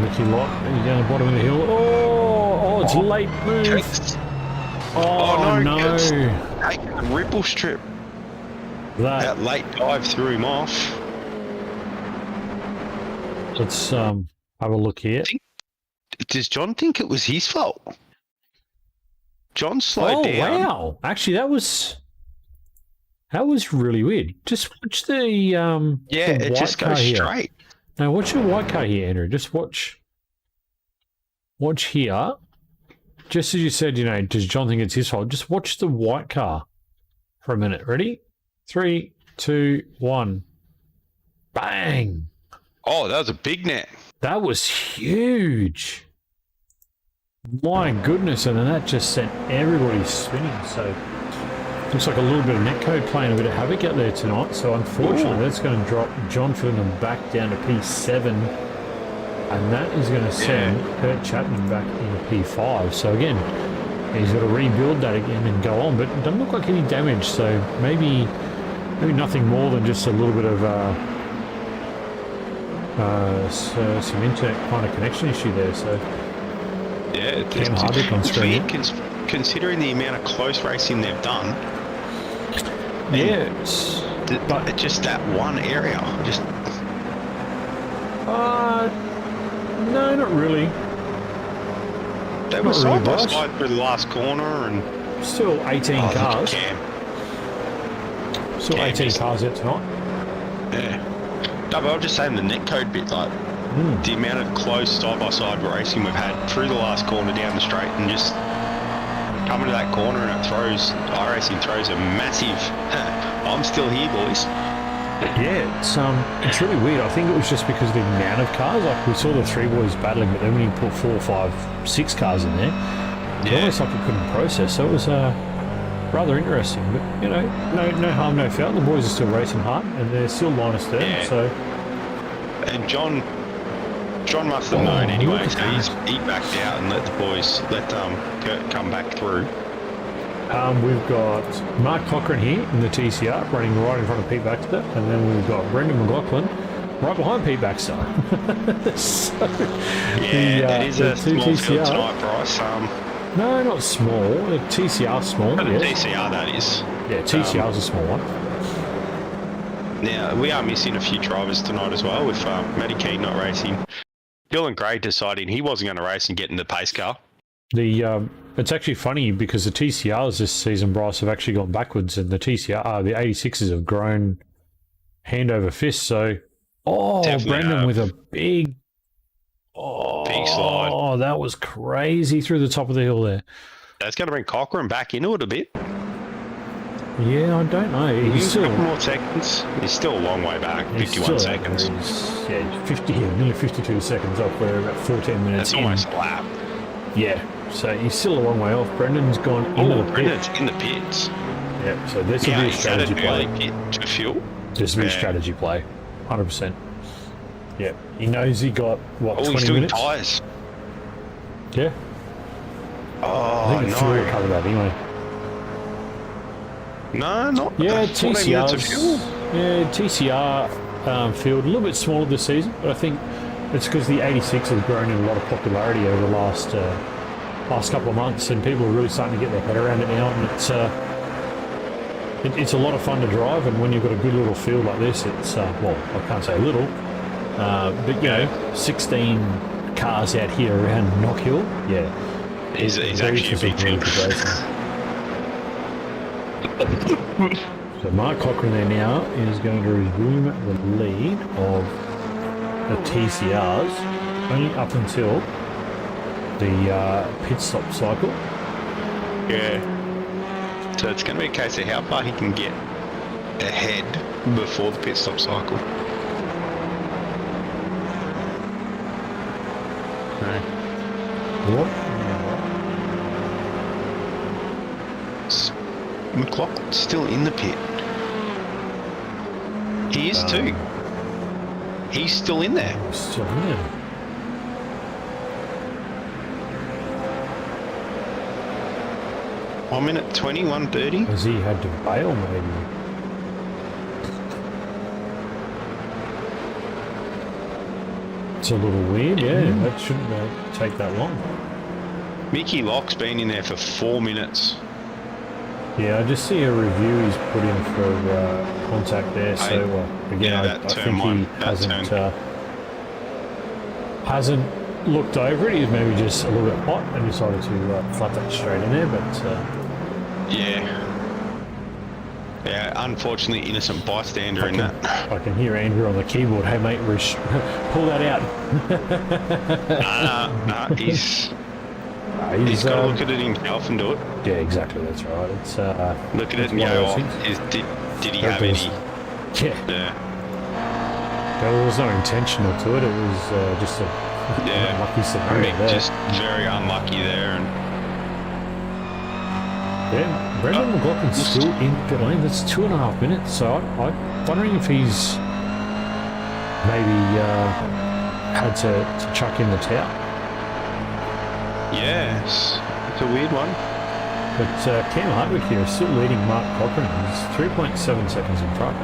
Mickey Lock, he's down the bottom of the hill. Oh, it's late move. Oh, no. Hey, ripple strip. That late dive threw him off. Let's have a look here. Does John think it was his fault? John slowed down. Oh, wow. Actually, that was really weird. Just watch the it just goes straight. Now, watch your white car here, Andrew. Just watch here. Just as you said, does John think it's his fault? Just watch the white car for a minute. Ready? 3, 2, 1. Bang. Oh, that was a big net. That was huge. My goodness, and then that just sent everybody spinning. So looks like a little bit of netcode playing a bit of havoc out there tonight. So unfortunately, that's going to drop John Fillingham back down to P7, and that is going to send Kurt Chapman back into P5. So again, he's got to rebuild that again and go on, but it doesn't look like any damage. So maybe nothing more than just a little bit of So some internet kind of connection issue there. So Yeah, Cam Hardwick on screen. Considering the amount of close racing they've done, Yeah, but just that one area, just no, not really. they were Not side really, by Bryce. side through the last corner, and Still 18 look at cars. Cam. Still Cam 18 is- cars out tonight. Yeah. No, but I'll just say in the netcode bit, like the amount of close side-by-side racing we've had through the last corner down the straight, and just coming to that corner, and it throws iRacing throws a massive. I'm still here, boys. Yeah, it's really weird. I think it was just because of the amount of cars. Like we saw the three boys battling, but then when you put 4, 5, 6 cars in there, it's almost like it couldn't process. So it was rather interesting. But you know, no harm, no foul. The boys are still racing hard, and they're still line of stern. Yeah. So And John must have known look anyway, at so that. he backed out and let Kurt come back through. we've got Mark Cochrane here in the TCR, running right in front of Pete Baxter, and then we've got Brendan McLaughlin right behind Pete Baxter. So, Yeah, it is the a two small field TCR tonight, Bryce. No, not small. The TCR small. But the Yes. DCR, that is. Yeah, TCR's a small one. Now, we are missing a few drivers tonight as well, with Matty Keane not racing. Dylan Gray deciding he wasn't going to race and get in the pace car. It's actually funny because the TCRs this season, Bryce, have actually gone backwards, and the the 86s have grown hand over fist. So, Definitely Brendan have. with a big slide. Oh, that was crazy through the top of the hill there. That's going to bring Cochrane back into it a bit. Yeah, I don't know. He's He's a still couple more seconds. He's still a long way back, he's 51 still out there. seconds. Yeah, 50, nearly 52 seconds off. We're about 14 minutes That's in. almost a lap. Yeah, so he's still a long way off. Brendan's gone into the pit. Brendan's in the pits. Yeah, so this will Yeah, be a he's had strategy an early play. pit to fuel. This will be a Yeah. strategy play, 100%. Yeah, he knows he got, what, Oh, 20 he's doing minutes? tyres. Yeah, I Oh, think the fuel will no. cover that anyway. No, not Yeah, 14 minutes of fuel. TCR field, a little bit smaller this season, but I think it's because the 86 has grown in a lot of popularity over the last couple of months, and people are really starting to get their head around it now, and it's a lot of fun to drive, and when you've got a good little field like this, it's, well, I can't say little, but, you know, 16 cars out here around Knockhill, yeah. He's It's actually a for some big really field. good racing. So Mark Cochrane there now is going to resume the lead of the TCRs, only up until the pit stop cycle. Yeah. So it's going to be a case of how far he can get ahead before the pit stop cycle. What? McLaughlin's still in the pit. He is too. He's still in there. Still in there. One minute 20, 1:30. Has he had to bail maybe? It's a little weird, yeah. That shouldn't take that long. Mickey Locke's been in there for 4 minutes. Yeah, I just see a review he's put in for contact there. So again, yeah, I that think turn one, he that hasn't looked over it. He's maybe just a little bit hot and decided to flat that straight in there. But Yeah, unfortunately, innocent bystander in that. I can hear Andrew on the keyboard. Hey mate, pull that out. Nah, he's got to look at it himself and do it. Yeah, exactly. That's right. It's Look at it and one of go, those oh, things. did he That have was- any? Yeah, Yeah, there was no intentional to it. It was just a yeah. lucky scenario there. Just very unlucky there. And Yeah, Brendan McLaughlin's still in pit lane. That's 2.5 minutes. So I'm wondering if he's maybe had to chuck in the towel. yes, it's a weird one. But Cam Hardwick here is still leading Mark Cochrane. He's 3.7 seconds in front.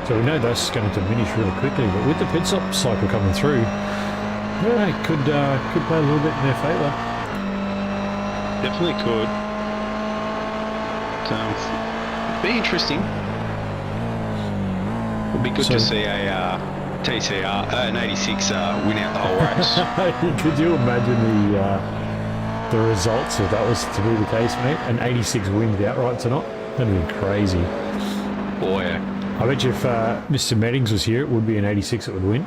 So we know that's going to diminish really quickly, but with the pit stop cycle coming through, yeah, it could play a little bit in their favour. Definitely could. Be interesting. It'd be good to see a TCR, an 86 win out the whole race. Could you imagine the results if that was to be the case, mate? An 86 wins outright tonight? That'd be crazy. Oh yeah. I bet you if Mr. Meddings was here, it would be an 86 that would win.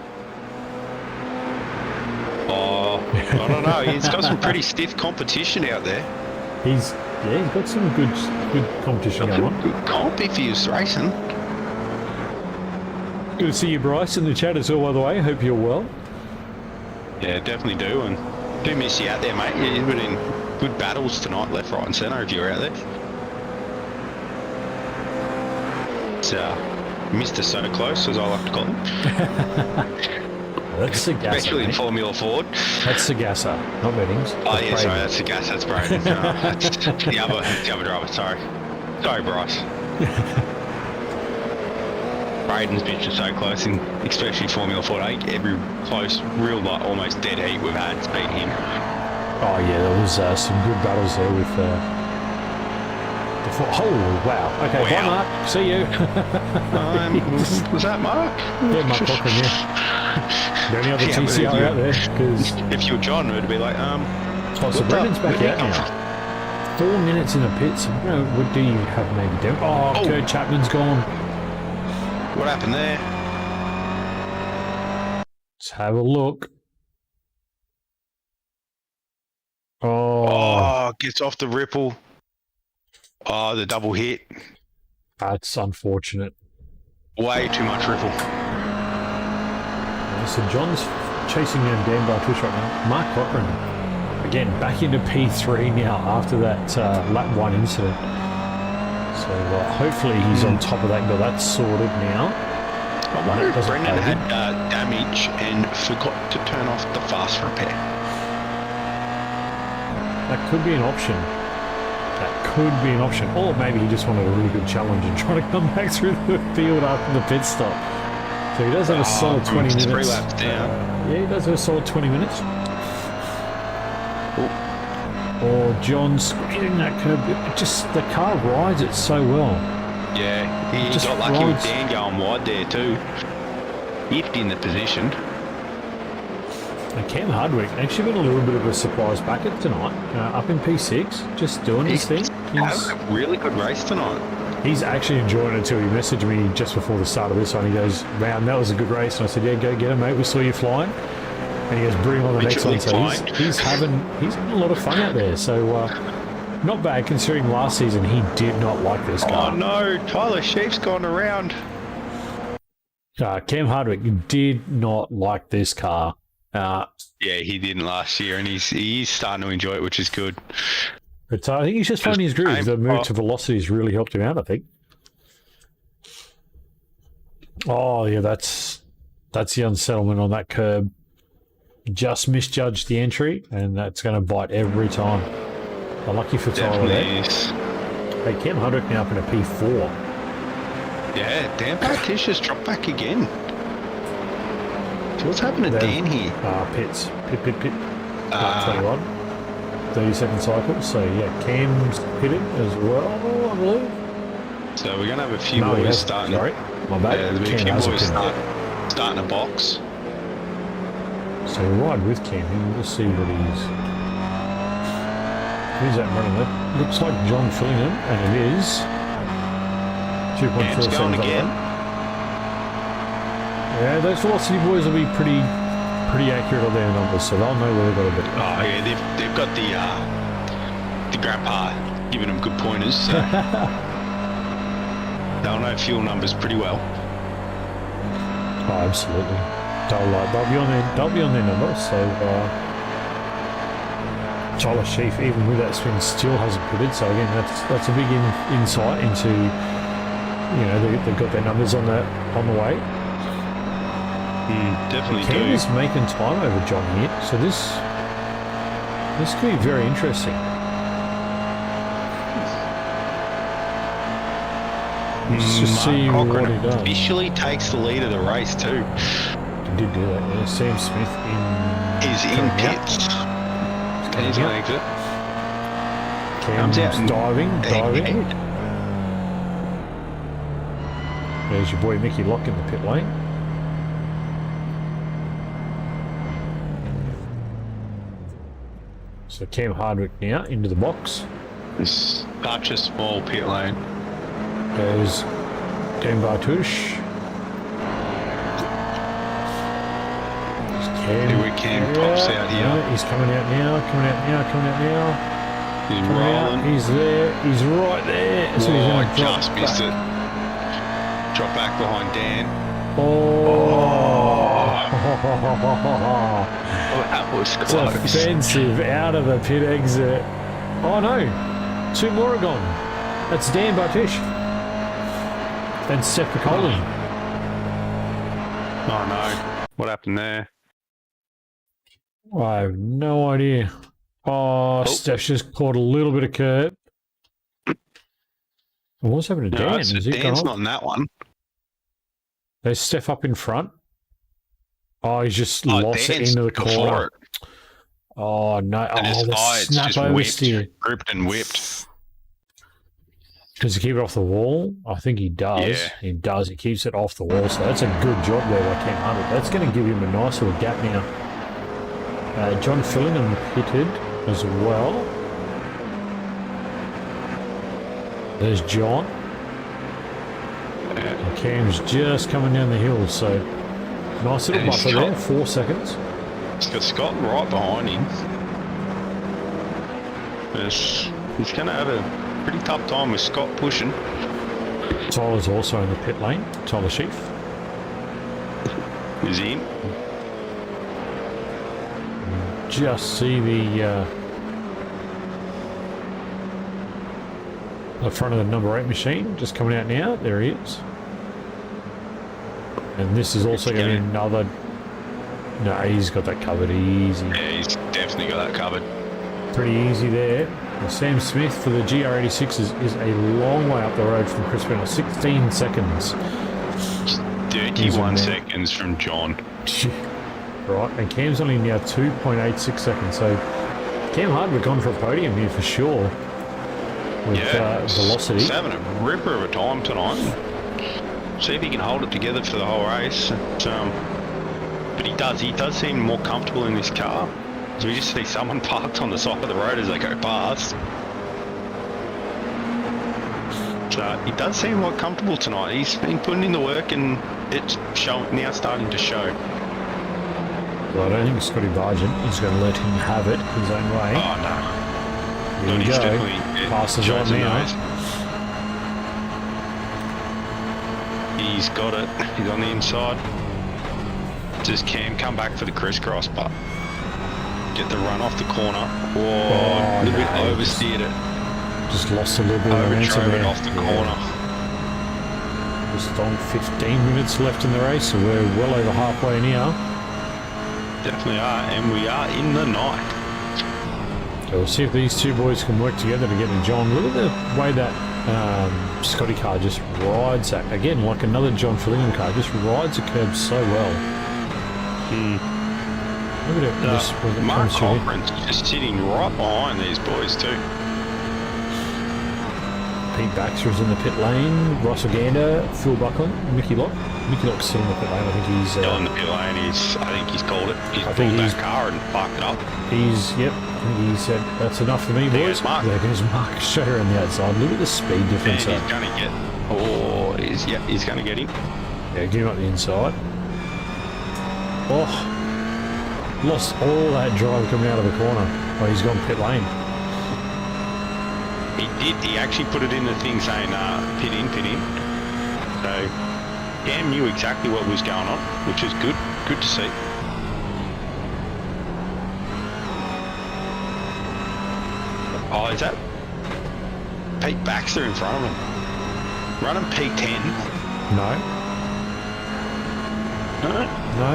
Oh, I don't know. He's got some pretty stiff competition out there. He's got some good competition going on. Good comp if he was racing. Good to see you, Bryce, in the chat as well, by the way. Hope you're well. Yeah, definitely do, and do miss you out there, mate. You've been in good battles tonight, left, right and centre if you were out there. It's Mr. So Close, as I like to call him. That's Sagassa, especially in Formula Ford. That's Sagassa, not Meddings. Oh yeah, sorry, that's Sagassa, that's Braden. No, that's the other driver, sorry. Sorry, Bryce. Braden's been just so close, and especially Formula Ford 8, every close, real, like, almost dead heat we've had, it's beat him. Oh yeah, there was some good battles there with oh wow, okay, Wow. bye Mark, see you. Was that Mark? Yeah, Mark Cochran, yeah. There any other TCR out there? Because if you were John, it would be like, oh, so Brendan's back out now. 4 minutes in the pits. What do you have maybe down? Oh, Kurt Chapman's gone. What happened there? Let's have a look. Oh, gets off the ripple. Oh, the double hit. That's unfortunate. Way too much ripple. So John's chasing down Dan by Twitch right now. Mark Cochran, again, back into P3 now after that lap 1 incident. So hopefully he's on top of that and got that sorted now. I wonder if Brendan had damage and forgot to turn off the fast repair. That could be an option. Or maybe he just wanted a really good challenge and trying to come back through the field after the pit stop. So he does have a solid 20 minutes. 3 laps down. Yeah, he does have a solid 20 minutes. Or John squeezing that curb. The car rides it so well. Yeah, he just got lucky with rides. Dan going wide there too. If in the position. And Cam Hardwick actually been a little bit of a surprise packet tonight. Up in P6, just doing his thing. He's a really good race tonight. He's actually enjoying it until he messaged me just before the start of this one. He goes, "Man, that was a good race." And I said, "Yeah, go get him, mate. We saw you flying." And he goes, "Bring him on the next one." So he's having a lot of fun out there. So not bad considering last season he did not like this car. Oh no, Tyler Sheep's gone around. Cam Hardwick did not like this car. Yeah, he didn't last year, and he's starting to enjoy it, which is good. But I think he's just finding his groove. The move to velocity has really helped him out, I think. Oh, yeah, that's the unsettlement on that curb. Just misjudged the entry, and that's going to bite every time. Unlucky for Tyler there. Hey, Cam Hardwick now up in a P4. Yeah, Dan Partitia's dropped back again. So what's happened to Dan here? Pits. Pit. 21. 30-second cycle. So, yeah, Cam's pitted as well, I believe. So we're going to have a few boys starting. Sorry, my bad. Yeah, there'll be a few boys starting a box. So we'll ride with Cam and we'll see what he's... Who's that running there? Looks like John Fillingham, and it is 2.4 seconds going again. Yeah, those velocity boys will be pretty accurate on their numbers, so they'll know where they've got to be. Oh yeah, they've got the grandpa giving them good pointers, so they'll know fuel numbers pretty well. Oh, absolutely. They'll be on their numbers. So Tyler Sheaf, even with that spin, still hasn't pitted. So again, that's a big insight into, they've got their numbers on the way. Definitely do. Cam is making time over John here, so this could be very interesting. Let's just see what he does. Officially takes the lead of the race too. He did do that. Yeah. Sam Smith He's in pits. He's on exit. Cam's out and diving. ahead. There's your boy Mickey Lock in the pit lane. So Cam Hardwick now into the box. It's such a small pit lane. There's Dan Bartush. Here we can pops out here. Yeah, he's coming out now, coming out now. He's Coming out, rolling. he's there, he's right there. So he's Oh, gonna I drop just missed back. it. Drop back behind Dan. Oh, Oh, that was close. defensive out of the pit exit. Oh no, 2 more are gone. That's Dan Bartish and Seth Piccoli. Oh no. What happened there? I have no idea. Oh, Steph's just caught a little bit of curb. What's happened to No, Dan? it's, Has he gone Dan's off? not in that one. There's Steph up in front. Oh, he's just Oh, lost it Dan's into the before corner. it. Oh no! And Oh, his the eye, it's snap just oversteer. whipped, gripped and whipped. Does he keep it off the wall? I think he does. Yeah. He does. He keeps it off the wall. So that's a good job there by Cam Hardwick. That's going to give him a nice little gap now. John Fillingham pitted as well. There's John. And Cam's just coming down the hill. So nice little And he's buffer there. got- 4 seconds. He's got Scott right behind him. He's going to have a pretty tough time with Scott pushing. Tyler's also in the pit lane. Tyler Sheaf. He's in. Just see the front of the number 8 machine just coming out now. There he is. And this is also going to be another... No, he's got that covered easy. Yeah, he's definitely got that covered. Pretty easy there. And Sam Smith for the GR86 is a long way up the road from Chris Bennell. 16 seconds. 31 seconds from John. Right, and Cam's only now 2.86 seconds. So Cam Hardwick gone for a podium here for sure. With velocity. He's having a ripper of a time tonight. See if he can hold it together for the whole race. But he does seem more comfortable in this car. So we just see someone parked on the side of the road as they go past. So he does seem more comfortable tonight. He's been putting in the work and it's now starting to show. Well, I don't think Scotty Bargent is going to let him have it his own way. Oh no. Here we He's go. definitely Passes shows on the now. nose. He's got it. He's on the inside. Just Cam come back for the crisscross, but get the run off the corner. Oh, a little bit oversteered it. Just lost a little bit of momentum Overdrove it there. off the corner. Just on 15 minutes left in the race, so we're well over halfway now. Definitely are, and we are in the night. So we'll see if these two boys can work together to get in John. Look at the way that Scotty car just rides that. Again, like another John Fillingham car, just rides the curb so well. Look at it. Just when it Mark comes through here. Cochran's just sitting right behind these boys too. Pete Baxter is in the pit lane. Russell Gander, Phil Buckland, Mickey Lock. Mickey Lock's still in the pit lane. I think he's... Still in the pit lane. I think he's called it. He's I think pulled he's- that car and parked it up. Yep. I think he said, that's enough for me, boys. There's Mark. There goes Mark straight around the outside. Look at the speed And difference he's there. going to get... Oh, he's going to get him. Yeah, get him up the inside. Oh, lost all that drive coming out of the corner. Oh, he's gone pit lane. He did. He actually put it in the thing saying, pit in, pit in. So, Cam knew exactly what was going on, which is good. Good to see. Oh, is that Pete Baxter in front of him? Running P10. No, No. no.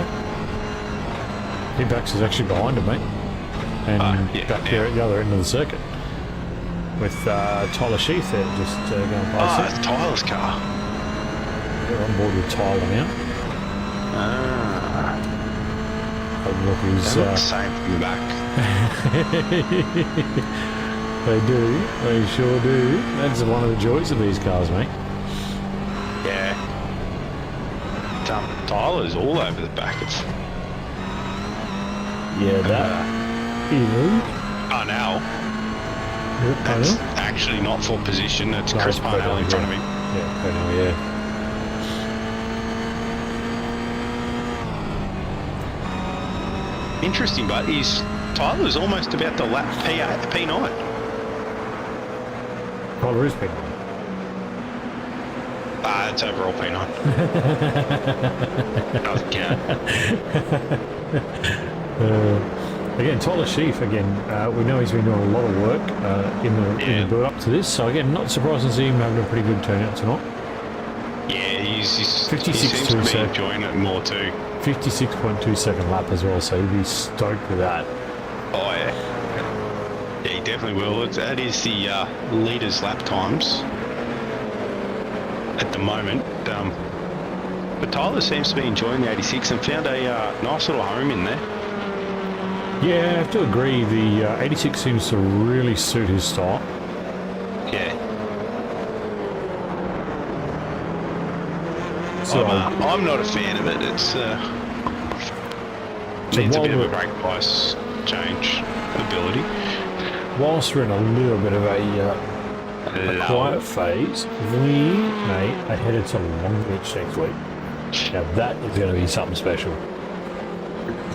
Pete Baxter's actually behind him, mate. And Yeah, back there at the other end of the circuit. With Tyler Sheaf there just going past It's Tyler's car. They're on board with Tyler now. Look, he's, They look the same from the back. they do. They sure do. That's one of the joys of these cars, mate. Yeah. Tyler's all over the back. It's That. Even. Parnell. Yep, That's Parnell. actually not for position. That's No, Chris it's Parnell in front of him. Yeah, Parnell, yeah. Interesting, but Tyler's almost about the lap P9. Tyler is big. It's overall P9. Doesn't count. Again, Tyler Sheaf, we know he's been doing a lot of work in the build up to this, so again, not surprising to see him having a pretty good turnout tonight. Yeah, he 56 seems to be second. enjoying it more too. 56.2 second lap as well, so he'll be stoked with that. Oh yeah. Yeah, he definitely will. That is the leader's lap times at the moment. But Tyler seems to be enjoying the 86 and found a nice little home in there. Yeah, I have to agree. The 86 seems to really suit his style. Yeah. So I'm not a fan of it. It's needs a bit of a brake price change ability. whilst we're in a little bit of a quiet phase, we may are headed to Long Beach next week. Now that is going to be something special.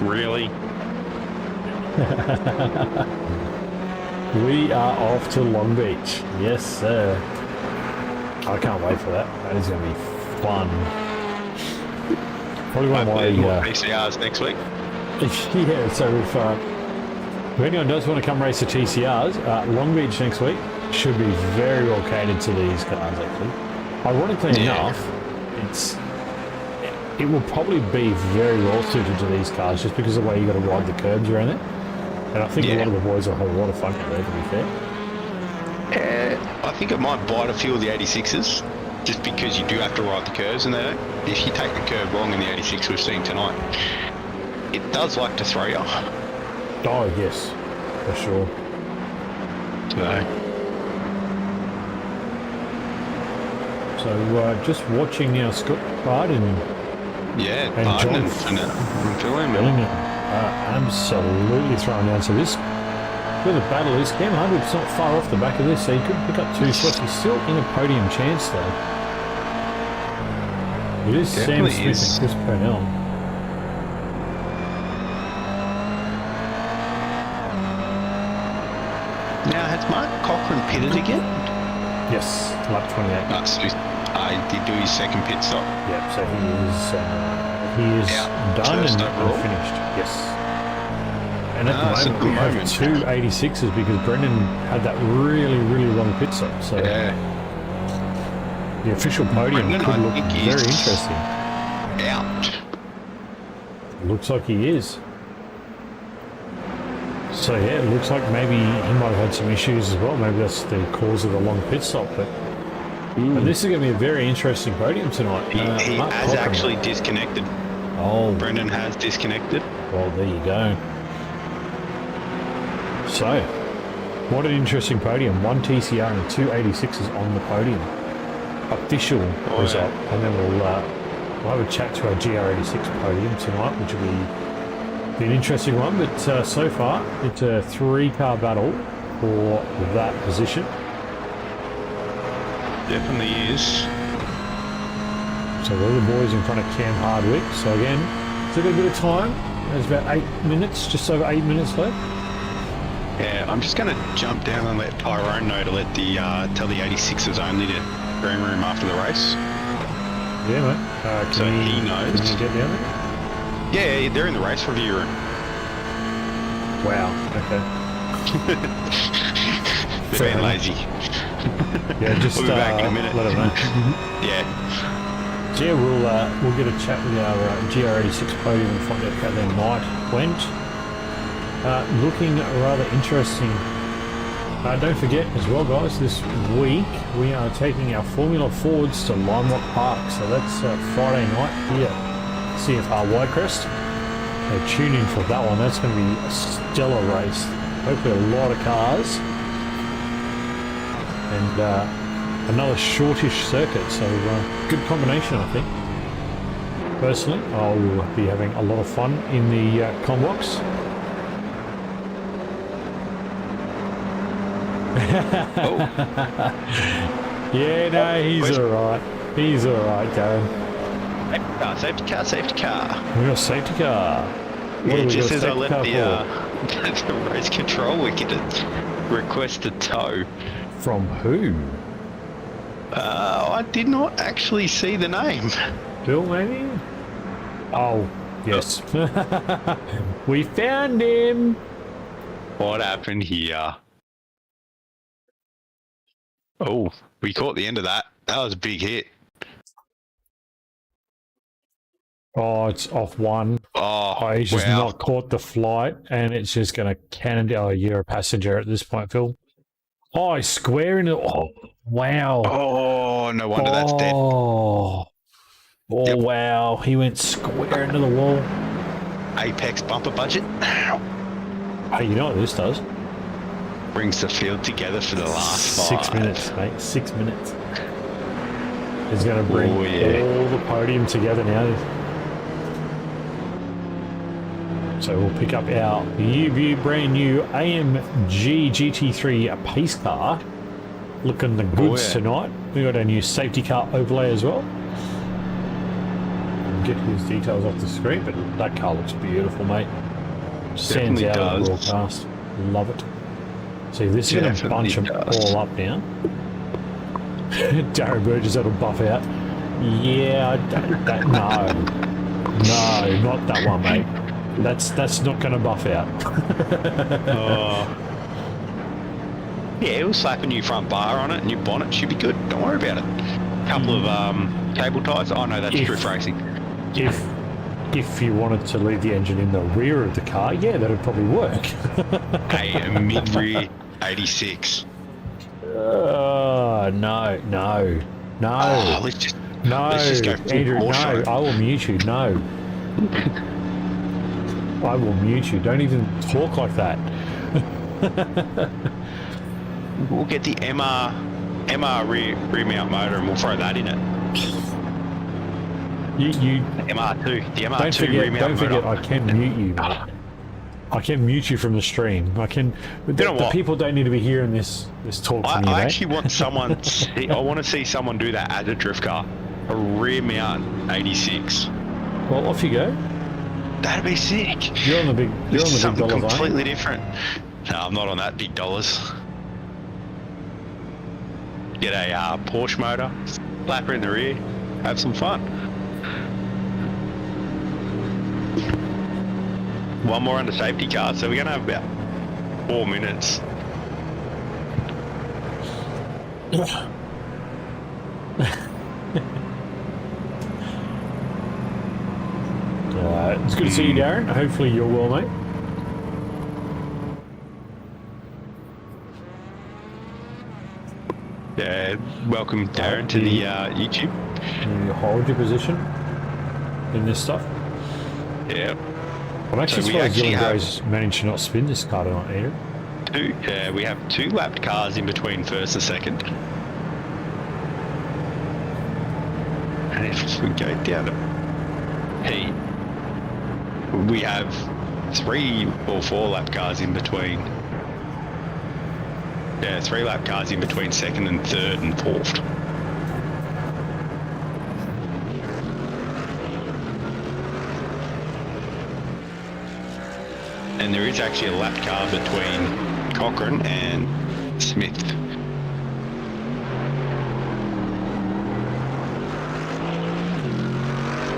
Really? We are off to Long Beach. Yes, sir. I can't wait for that. That is going to be fun. Probably one of my PCRs next week. yeah. So if anyone does want to come race the TCRs, Long Beach next week should be very well catered to these cars. Actually, ironically enough, it will probably be very well suited to these cars just because of the way you got to ride the curbs around it. And I think a lot of the boys will have a lot of fun out there, to be fair. I think it might bite a few of the 86s, just because you do have to ride the curves, and if you take the curve wrong in the 86 we've seen tonight, it does like to throw you. Oh, yes, for sure. So just watching now Scott Barden Yeah, and Barden John and Philip. Bellingham absolutely throwing down. So this, where the battle is, Cam Harwood's not far off the back of this, so he could pick up 2 spots. He's still in a podium chance though. It is Definitely Sam Smith and Chris Purnell. Now, has Mark Cochran pitted again? Yes, lap 28. So he did do his second pit stop. Yep, so he is done first and overall. finished. Yes. And at That's the a moment we good have moment. 2 86s because Brendan had that really, really long pit stop. So Yeah. the official podium Brendan, could I look think very he's interesting. Out. Looks like he is. So yeah, it looks like maybe he might have had some issues as well. Maybe that's the cause of the long pit stop. But this is going to be a very interesting podium tonight. He Mark has Cochran. actually disconnected. Oh, Brendan has disconnected. well, there you go. So, what an interesting podium. 1 TCR and 2 86s on the podium. Official result. And then we'll have a chat to our GR86 podium tonight, which will be an interesting one. But so far, it's a 3-car battle for that position. Definitely is. So all the boys in front of Cam Hardwick. So again, took a bit of time. There's about 8 minutes, just over 8 minutes left. Yeah, I'm just going to jump down and let Tyrone know to let the tell the 86ers only to green room after the race. Yeah, mate. So he knows. Can you get down there? Yeah, they're in the race review room. Wow. Okay. They're Fair being enough. lazy. Yeah, just We'll be back in a minute. let them know. Yeah. So yeah, we'll get a chat with our GR86 podium and find out how their night went. Looking rather interesting Don't forget as well, guys, this week we are taking our Formula Fords to Lime Rock Park. So that's Friday night here at CFR Widecrest. So tune in for that one. That's going to be a stellar race. Hopefully a lot of cars. And another shortish circuit. So good combination, I think. Personally, I'll be having a lot of fun in the Combox. Yeah, no, he's alright. He's alright, Darren. Safety car, safety car. We got a safety car. Yeah, just as I left the race control wicket, request a tow. From who? I did not actually see the name. Bill, maybe? Oh, yes. We found him. What happened here? Oh, we caught the end of that. That was a big hit. Oh, it's off one. Oh, He's just wow. not caught the flight, and it's just going to cannon down. Oh, you're a passenger at this point, Phil. Oh, he's square into. Oh, wow. Oh, no wonder that's dead. Oh, Yep. wow. He went square into the wall. Apex bumper budget. Hey, you know what this does? Brings the field together for the last 6 5. minutes, mate. 6 minutes. He's going to bring Oh, yeah. all the podium together now. So we'll pick up our brand new AMG GT3 pace car. Looking the goods tonight. We got our new safety car overlay as well. Get his details off the screen, but that car looks beautiful, mate. Stands Definitely out of the does. broadcast. Love it. See, this is going to bunch them all up now. Darren Burgess, that'll buff out. Yeah, no, not that one, mate. That's not going to buff out. Yeah, it'll slap a new front bar on it, new bonnet, should be good. Don't worry about it. Couple of cable ties. Oh no, that's drift racing. If you wanted to leave the engine in the rear of the car, yeah, that'd probably work. A mid-rear 86. No. Oh, let's just go full Andrew, Porsche. no, I will mute you, no. I will mute you. Don't even talk like that. We'll get the MR rear mount motor and we'll throw that in it. You MR2, the don't MR2 forget, rear mount motor. I can mute you, mate. I can mute you from the stream. I can. The people don't need to be hearing this talk from you, I mate. actually want someone. I want to see someone do that as a drift car, a rear mount 86. Well, off you go. That'd be sick. You're on the big. You're on the big Something dollars, aren't you? completely different. No, I'm not on that big dollars. Get a Porsche motor, slap her in the rear, have some fun. One more under safety car, so we're gonna have about 4 minutes. It's good to see you, Darren. Hopefully you're well, mate. Welcome, Darren, to the YouTube. You hold your position in this stuff. Yeah. I'm actually So we surprised actually you have- guys managed to not spin this car tonight, Andrew. We have 2 lapped cars in between first and second. And if we go down to heat, we have 3 or 4 lap cars in between. Yeah, 3 lap cars in between second and third and fourth. And there is actually a lap car between Cochrane and Smith.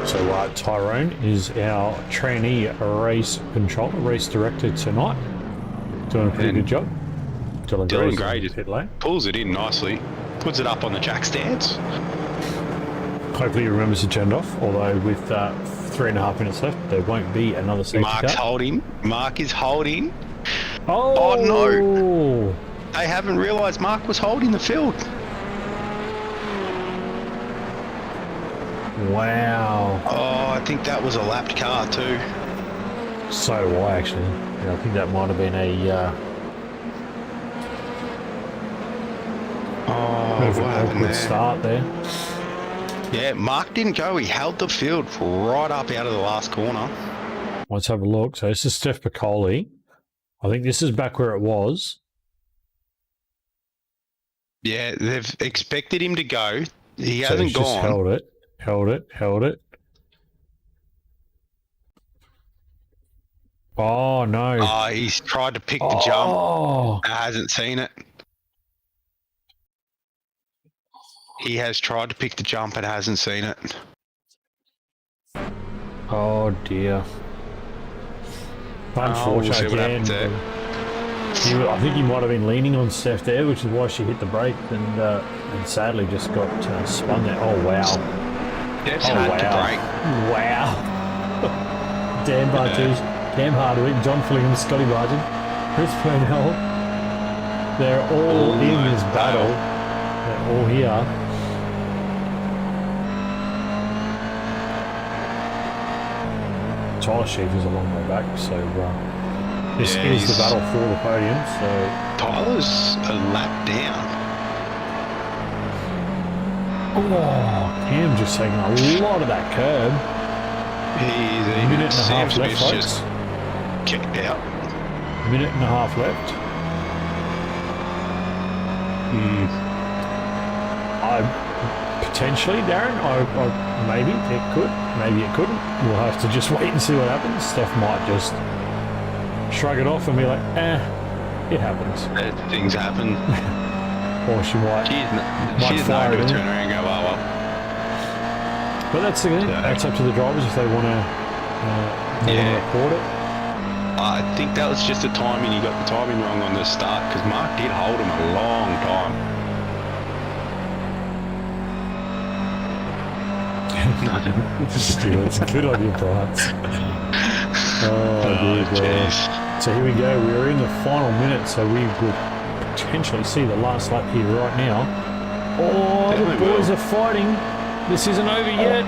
So Tyrone is our trainee race controller, race director tonight. Doing a pretty good job. Dylan Gray just just pulls it in nicely, puts it up on the jack stands. Hopefully he remembers to turn it off, although with 3.5 minutes left, there won't be another safety Mark's car. holding. Mark is holding. Oh, no. they haven't realised Mark was holding the field. Wow. Oh, I think that was a lapped car too. So do I, actually. Yeah, I think that might have been a bit of an awkward start there. Yeah, Mark didn't go. He held the field right up out of the last corner. Let's have a look. So this is Steph Piccoli. I think this is back where it was. Yeah, they've expected him to go. He So hasn't he's just gone. held it. Oh, no. Oh, he's tried to pick the jump. Oh, Hasn't seen it. He has tried to pick the jump and hasn't seen it. oh dear. We'll see Unfortunate what happens again. there. I think he might have been leaning on Steph there, which is why she hit the brake and sadly just got spun there. Oh, wow. Steph's Oh, had wow. to break. Wow. Dan Bartouche, Cam Hardwick, John Fillingham, Scotty Barton, Chris Purnell. They're all in this battle. They're all here. Tyler Schaefer's a long way back, so this is the battle for the podium. So Tyler's a lap down. oh, Cam just taking a lot of that curb. He's A minute and a Sam half left, Smith's folks. just kicked out. Minute and a half left. Potentially, Darren. Maybe it could. Maybe it couldn't. We'll have to just wait and see what happens. Steph might just shrug it off and be like, it happens. Things happen. Or she might. She's fire known to it in. turn around and go, well. But that's the thing. Yeah. That's up to the drivers if they want to report it. I think that was just the timing. He got the timing wrong on the start because Mark did hold him a long time. Still, it's good on your parts. Oh, dear God. Jeez. So here we go. We're in the final minute, so we will potentially see the last lap here right now. Oh, the Definitely boys will. are fighting. This isn't over yet.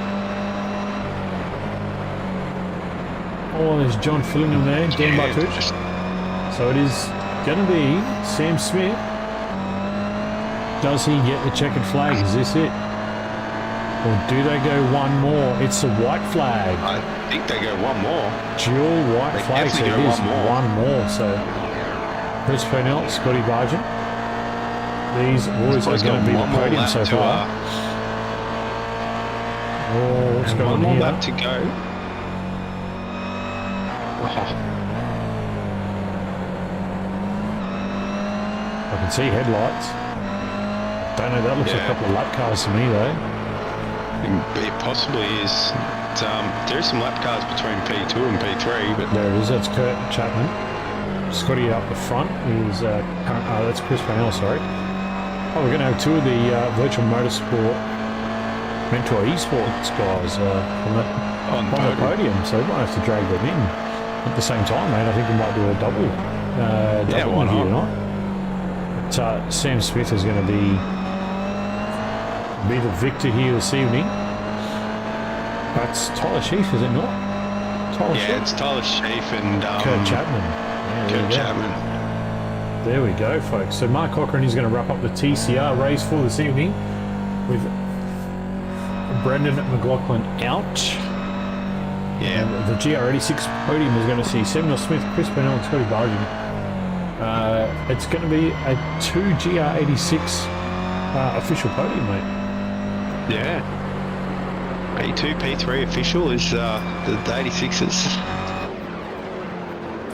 Oh, there's John Fillingham there, Dan Bartouche. So it is going to be Sam Smith. Does he get the checkered flag? Is this it? Or do they go one more? It's a white flag. I think they go one more. Dual white They flag, so it definitely go is one more. one more. So Chris Purnell, Scotty Bargent. These boys are going to be the podium so far. Oh, what's going One on more here? lap to go. I can see headlights. Don't know, that looks like a couple of lap cars to me though. It possibly is. There's some lap cars between P2 and P3, but There it is, that's Kurt Chapman. Scotty up the front is, that's Chris Purnell, sorry. Oh, we're going to have two of the virtual motorsport Mentor Esports guys on the podium, so we might have to drag them in at the same time, mate. I think we might do a double why interview not? tonight. But Sam Smith is going to be the victor here this evening. That's Tyler Sheaf, is it not? Tyler Sheaf? it's Tyler Sheaf and Kurt Chapman. Yeah, there Kurt we go. Chapman. There we go, folks. So Mark Cochran is going to wrap up the TCR race for this evening with Brendan McLaughlin out. Yeah. And the GR86 podium is going to see Samuel Smith, Chris Purnell and Scotty Bargent. It's going to be a 2 GR86 official podium, mate. Yeah. P2, P3 official is the 86s.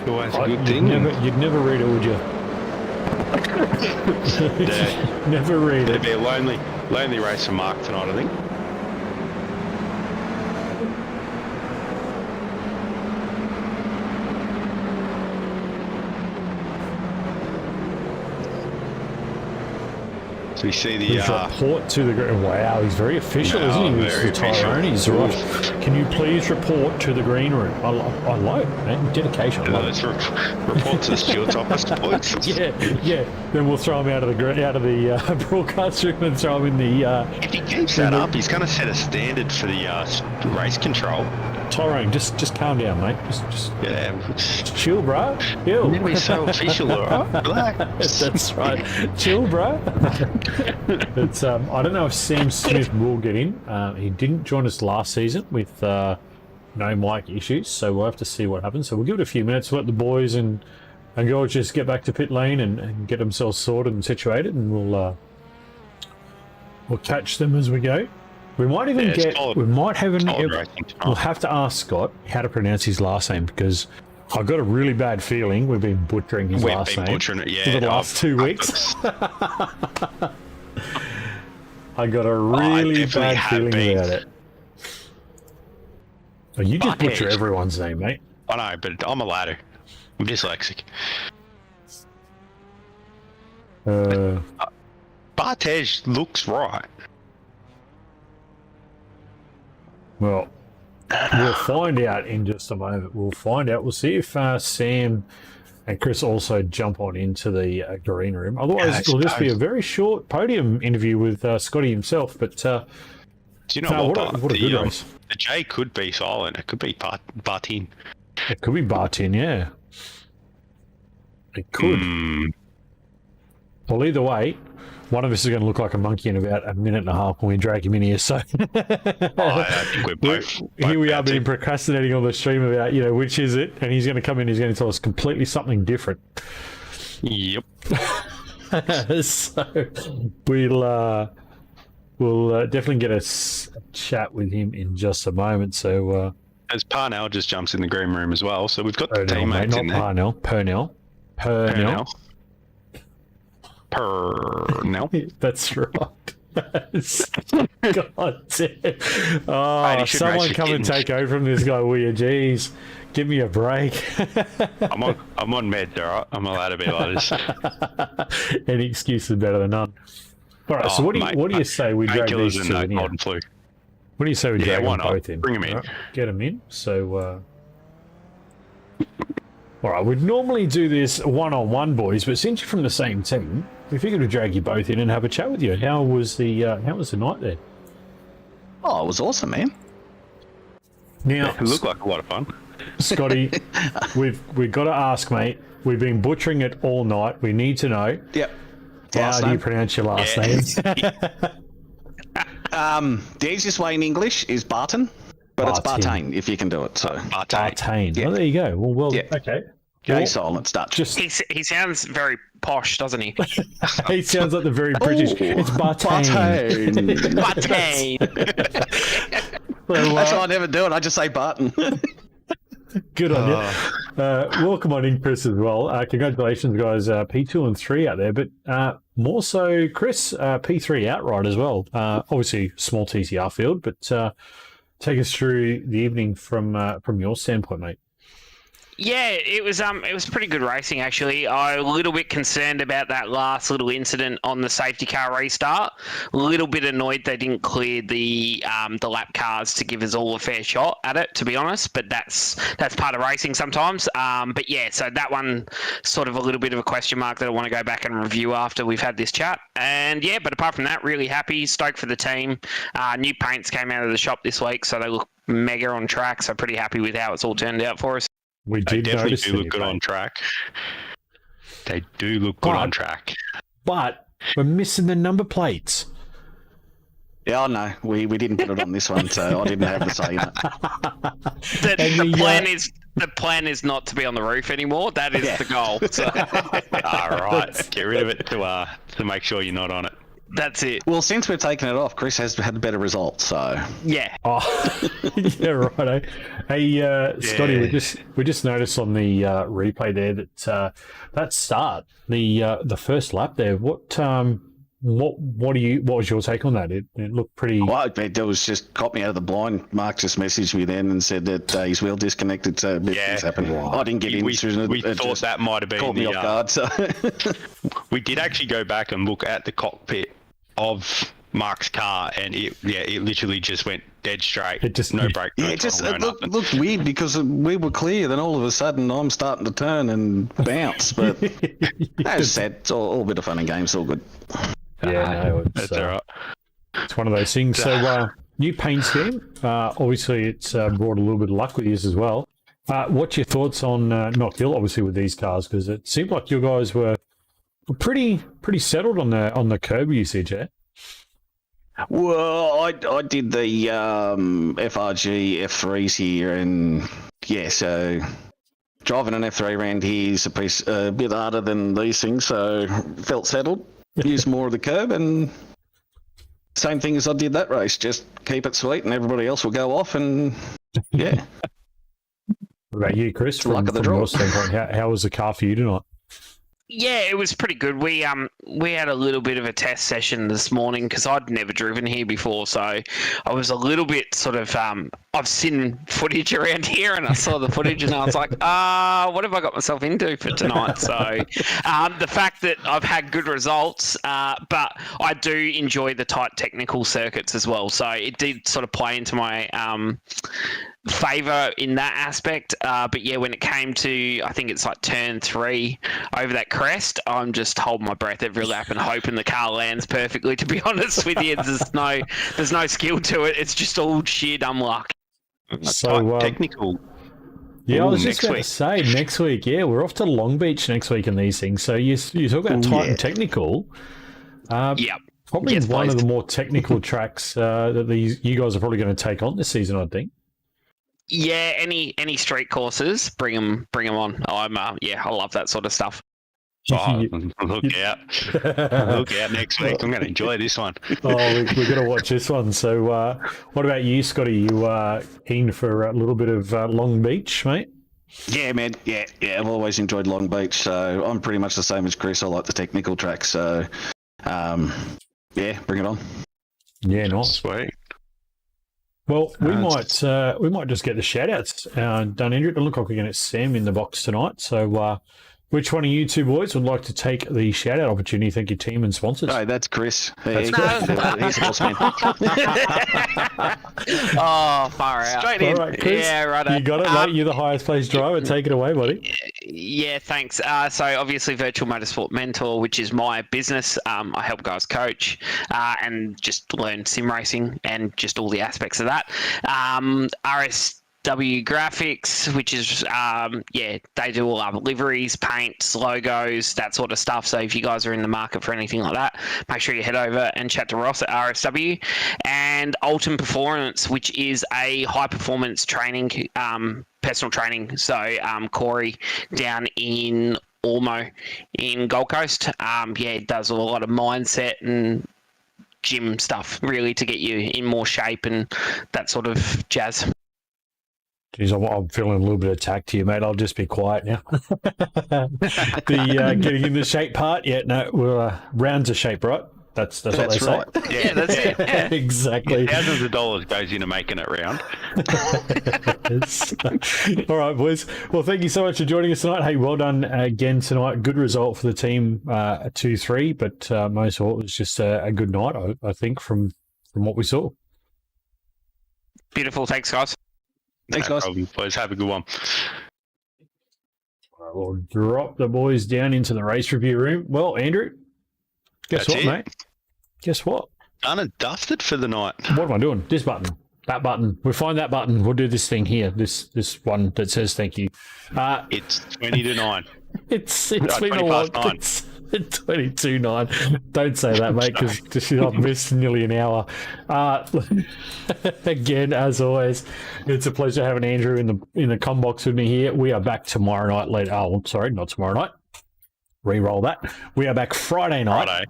Always a good thing. You'd never read it, would you? Yeah. Never read It'd it. be a lonely race for Mark tonight, I think. So we see the Please report to the green. Wow, he's very official, isn't he? very Mr. Tyrone. He's right. Can you please report to the green room? I like it, man. Dedication. I love let's report to the stewards office, boys. yeah. Then we'll throw him out of the broadcast room and throw him in the. If he keeps that up, he's going to set a standard for the race control. Tyrone, just calm down, mate. Just chill, bro. Chill. You're so official, alright? Relax. That's right. Chill, bro. It's I don't know if Sam Smith will get in. He didn't join us last season with no mic issues, so we'll have to see what happens. So we'll give it a few minutes to let the boys and girls just get back to pit lane and get themselves sorted and situated, and we'll catch them as we go. We might even we'll have to ask Scott how to pronounce his last name, because I've got a really bad feeling we've been butchering his last name for the last 2 weeks. I got a really bad feeling about it. Oh, you just butcher everyone's name, mate. I know, but I'm a ladder. I'm dyslexic. Bartej looks right. Well, we'll find out in just a moment. We'll find out. We'll see if Sam and Chris also jump on into the green room. Otherwise, it'll just be a very short podium interview with Scotty himself. But do you know what a good race. The J could be silent. It could be Bartin. It could be Bartin, yeah. It could. Well, either way, one of us is going to look like a monkey in about a minute and a half when we drag him in here. So I think we're both here we are being procrastinating on the stream about, which is it, and he's going to come in. He's going to tell us completely something different. Yep. So we'll definitely get a chat with him in just a moment. So as Parnell just jumps in the green room as well, so we've got the Purnell, teammates mate, in not there. Purnell. That's right. God damn. Oh, someone come and take over from this guy, will you? Jeez. Give me a break. I'm on meds, alright? I'm allowed to be like this. Any excuse is better than none. Alright, so what do you say we drag these two in here? Flu. What do you say we drag them both in? Bring them in. Right, get them in. So, alright, we'd normally do this one-on-one, boys, but since you're from the same team, we figured we'd drag you both in and have a chat with you. How was the night there? Oh, it was awesome, man. Now, It looked like a lot of fun. Scotty, we've got to ask, mate. We've been butchering it all night. We need to know. Yep. How do you pronounce your last name? The easiest way in English is Barton, but it's Bartain if you can do it. So Bartain. Yeah. Oh, there you go. Well, Yeah. okay. J silence Dutch. Just He sounds very posh, doesn't he? he sounds like the very British. It's Bartain. Bartain. Well, That's why I never do it. I just say Barton. good on you. Welcome on in, Chris, as well. Congratulations, guys. P2 and 3 out there, but more so, Chris, P3 outright as well. Obviously, small TCR field, but take us through the evening from your standpoint, mate. Yeah, it was pretty good racing actually. I'm a little bit concerned about that last little incident on the safety car restart. A little bit annoyed they didn't clear the lap cars to give us all a fair shot at it, to be honest. But that's part of racing sometimes. But yeah, so that one sort of a little bit of a question mark that I want to go back and review after we've had this chat. And yeah, but apart from that, really happy, stoked for the team. New paints came out of the shop this week, so they look mega on track. So pretty happy with how it's all turned out for us. We They did definitely notice do look good on track. They do look good on track. But we're missing the number plates. Yeah, I know. We didn't put it on this one, so I didn't have to say that. The plan is not to be on the roof anymore. That is the goal. So. All right, get rid of it to make sure you're not on it. That's it. Well, since we've taken it off, Chris has had a better result, so... Yeah. Oh, yeah, right. Hey, Scotty, we just noticed on the replay there that that start, the first lap there. What was your take on that? It looked pretty. Well, it was just caught me out of the blind. Mark just messaged me then and said that his wheel disconnected, so things happened. I didn't get We into it. we thought that might have been caught me off guard. So we did actually go back and look at the cockpit of Mark's car, and it literally just went dead straight. It just no brake. Yeah, no it just throttle, no nothing. looked weird because we were clear. Then all of a sudden, I'm starting to turn and bounce. But as said, it's all a bit of fun and games. All good. Yeah, no, That's all right. it's one of those things. So, new paint scheme. Obviously, it's brought a little bit of luck with you as well. What's your thoughts on Knockhill, obviously, with these cars? Because it seemed like you guys were pretty settled on the curb usage, eh? Well, I did the FRG F3s here, and yeah, so driving an F3 around here is a bit harder than these things, so felt settled. Used more of the curb, and same thing as I did that race. Just keep it sweet, and everybody else will go off, and yeah. What about you, Chris? Luck of the from draw. your standpoint, how was the car for you tonight? Yeah, it was pretty good. We had a little bit of a test session this morning because I'd never driven here before, so I was a little bit sort of I've seen footage around here, and I saw the footage, and I was like, what have I got myself into for tonight? So the fact that I've had good results, but I do enjoy the tight technical circuits as well. So it did sort of play into my favour in that aspect, but yeah, when it came to, I think it's like turn 3 over that crest, I'm just holding my breath every lap and hoping the car lands perfectly, to be honest with you. There's no skill to it, it's just all sheer dumb luck. So, Technical. Yeah, I was next just about to say next week. Yeah, we're off to Long Beach next week in these things. So you talk about tight and technical. Yep. Probably Yes, one please. of the more technical tracks that you guys are probably going to take on this season, I think. Yeah, any street courses, bring them on. I love that sort of stuff. Oh, look out. Look out next week. I'm going to enjoy this one. Oh, we're going to watch this one. So what about you, Scotty? You keen for a little bit of Long Beach, mate? Yeah, man. Yeah. I've always enjoyed Long Beach, so I'm pretty much the same as Chris. I like the technical tracks, so yeah, bring it on. Yeah, nice. Sweet. Well, we might just get the shout-outs done, Andrew. It doesn't look like we're going to get Sam in the box tonight. So which one of you two boys would like to take the shout-out opportunity? Thank you, team and sponsors. Oh, that's Chris. That's He's the boss man. Oh, far out. Straight in. All right, Chris, Yeah, righto. you got it, mate. You're the highest placed driver. Take it away, buddy. Yeah, thanks. So obviously Virtual Motorsport Mentor, which is my business. I help guys coach and just learn sim racing and just all the aspects of that. RSW Graphics, which is, they do all our liveries, paints, logos, that sort of stuff. So if you guys are in the market for anything like that, make sure you head over and chat to Ross at RSW. And Ultimate Performance, which is a high performance training, personal training. So Corey down in Ormo in Gold Coast, it does a lot of mindset and gym stuff really to get you in more shape and that sort of jazz. Geez, I'm feeling a little bit attacked here, mate. I'll just be quiet now. The getting in the shape part, we're rounds of shape, right? That's what they say. Right. Yeah, that's it. Exactly. Thousands of dollars goes into making it round. All right, boys. Well, thank you so much for joining us tonight. Hey, well done again tonight. Good result for the team, 2-3, but most of all, it was just a good night, I think, from what we saw. Beautiful. Thanks, guys. Thanks, No guys. problem, boys. Have a good one. All right, we'll drop the boys down into the race review room. Well, Andrew, guess That's what, it. mate? Guess what? Done and dusted for the night. What am I doing? This button. That button. We'll find that button. We'll do this thing here. This one that says thank you. It's 20 to 9. It's No, been a 20 long. past 9. It's 22-9. Don't say that, mate, because I've missed nearly an hour. Again, as always, it's a pleasure having Andrew in the comm box with me here. We are back tomorrow night. Not tomorrow night. Re-roll that. We are back Friday night.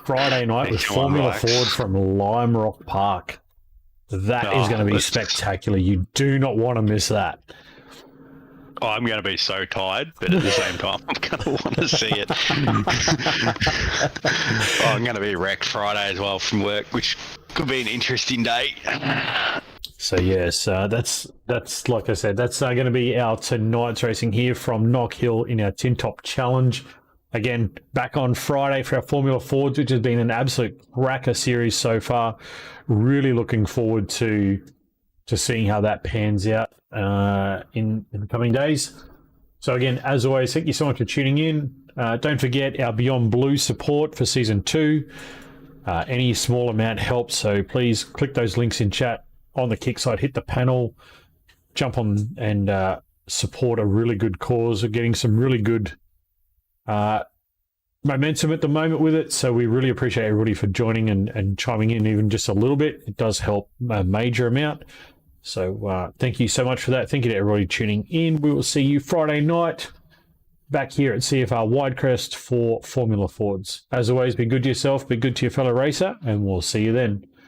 Friday night with Come on, Formula Max. Ford from Lime Rock Park. That is going to be let's- spectacular. You do not want to miss that. Oh, I'm going to be so tired, but at the same time, I'm going to want to see it. I'm going to be wrecked Friday as well from work, which could be an interesting day. So yes, that's like I said, that's going to be our tonight's racing here from Knockhill in our Tin Top Challenge. again, back on Friday for our Formula Fords, which has been an absolute cracker series so far. Really looking forward to seeing how that pans out in the coming days. So again, as always, thank you so much for tuning in. Don't forget our Beyond Blue support for Season 2. Any small amount helps, so please click those links in chat on the kick side, hit the panel, jump on and support a really good cause. We're getting some really good momentum at the moment with it, so we really appreciate everybody for joining and chiming in even just a little bit. It does help a major amount. So thank you so much for that. Thank you to everybody tuning in. We will see you Friday night back here at CFR Widecrest for Formula Fords. As always, be good to yourself, be good to your fellow racer, and we'll see you then.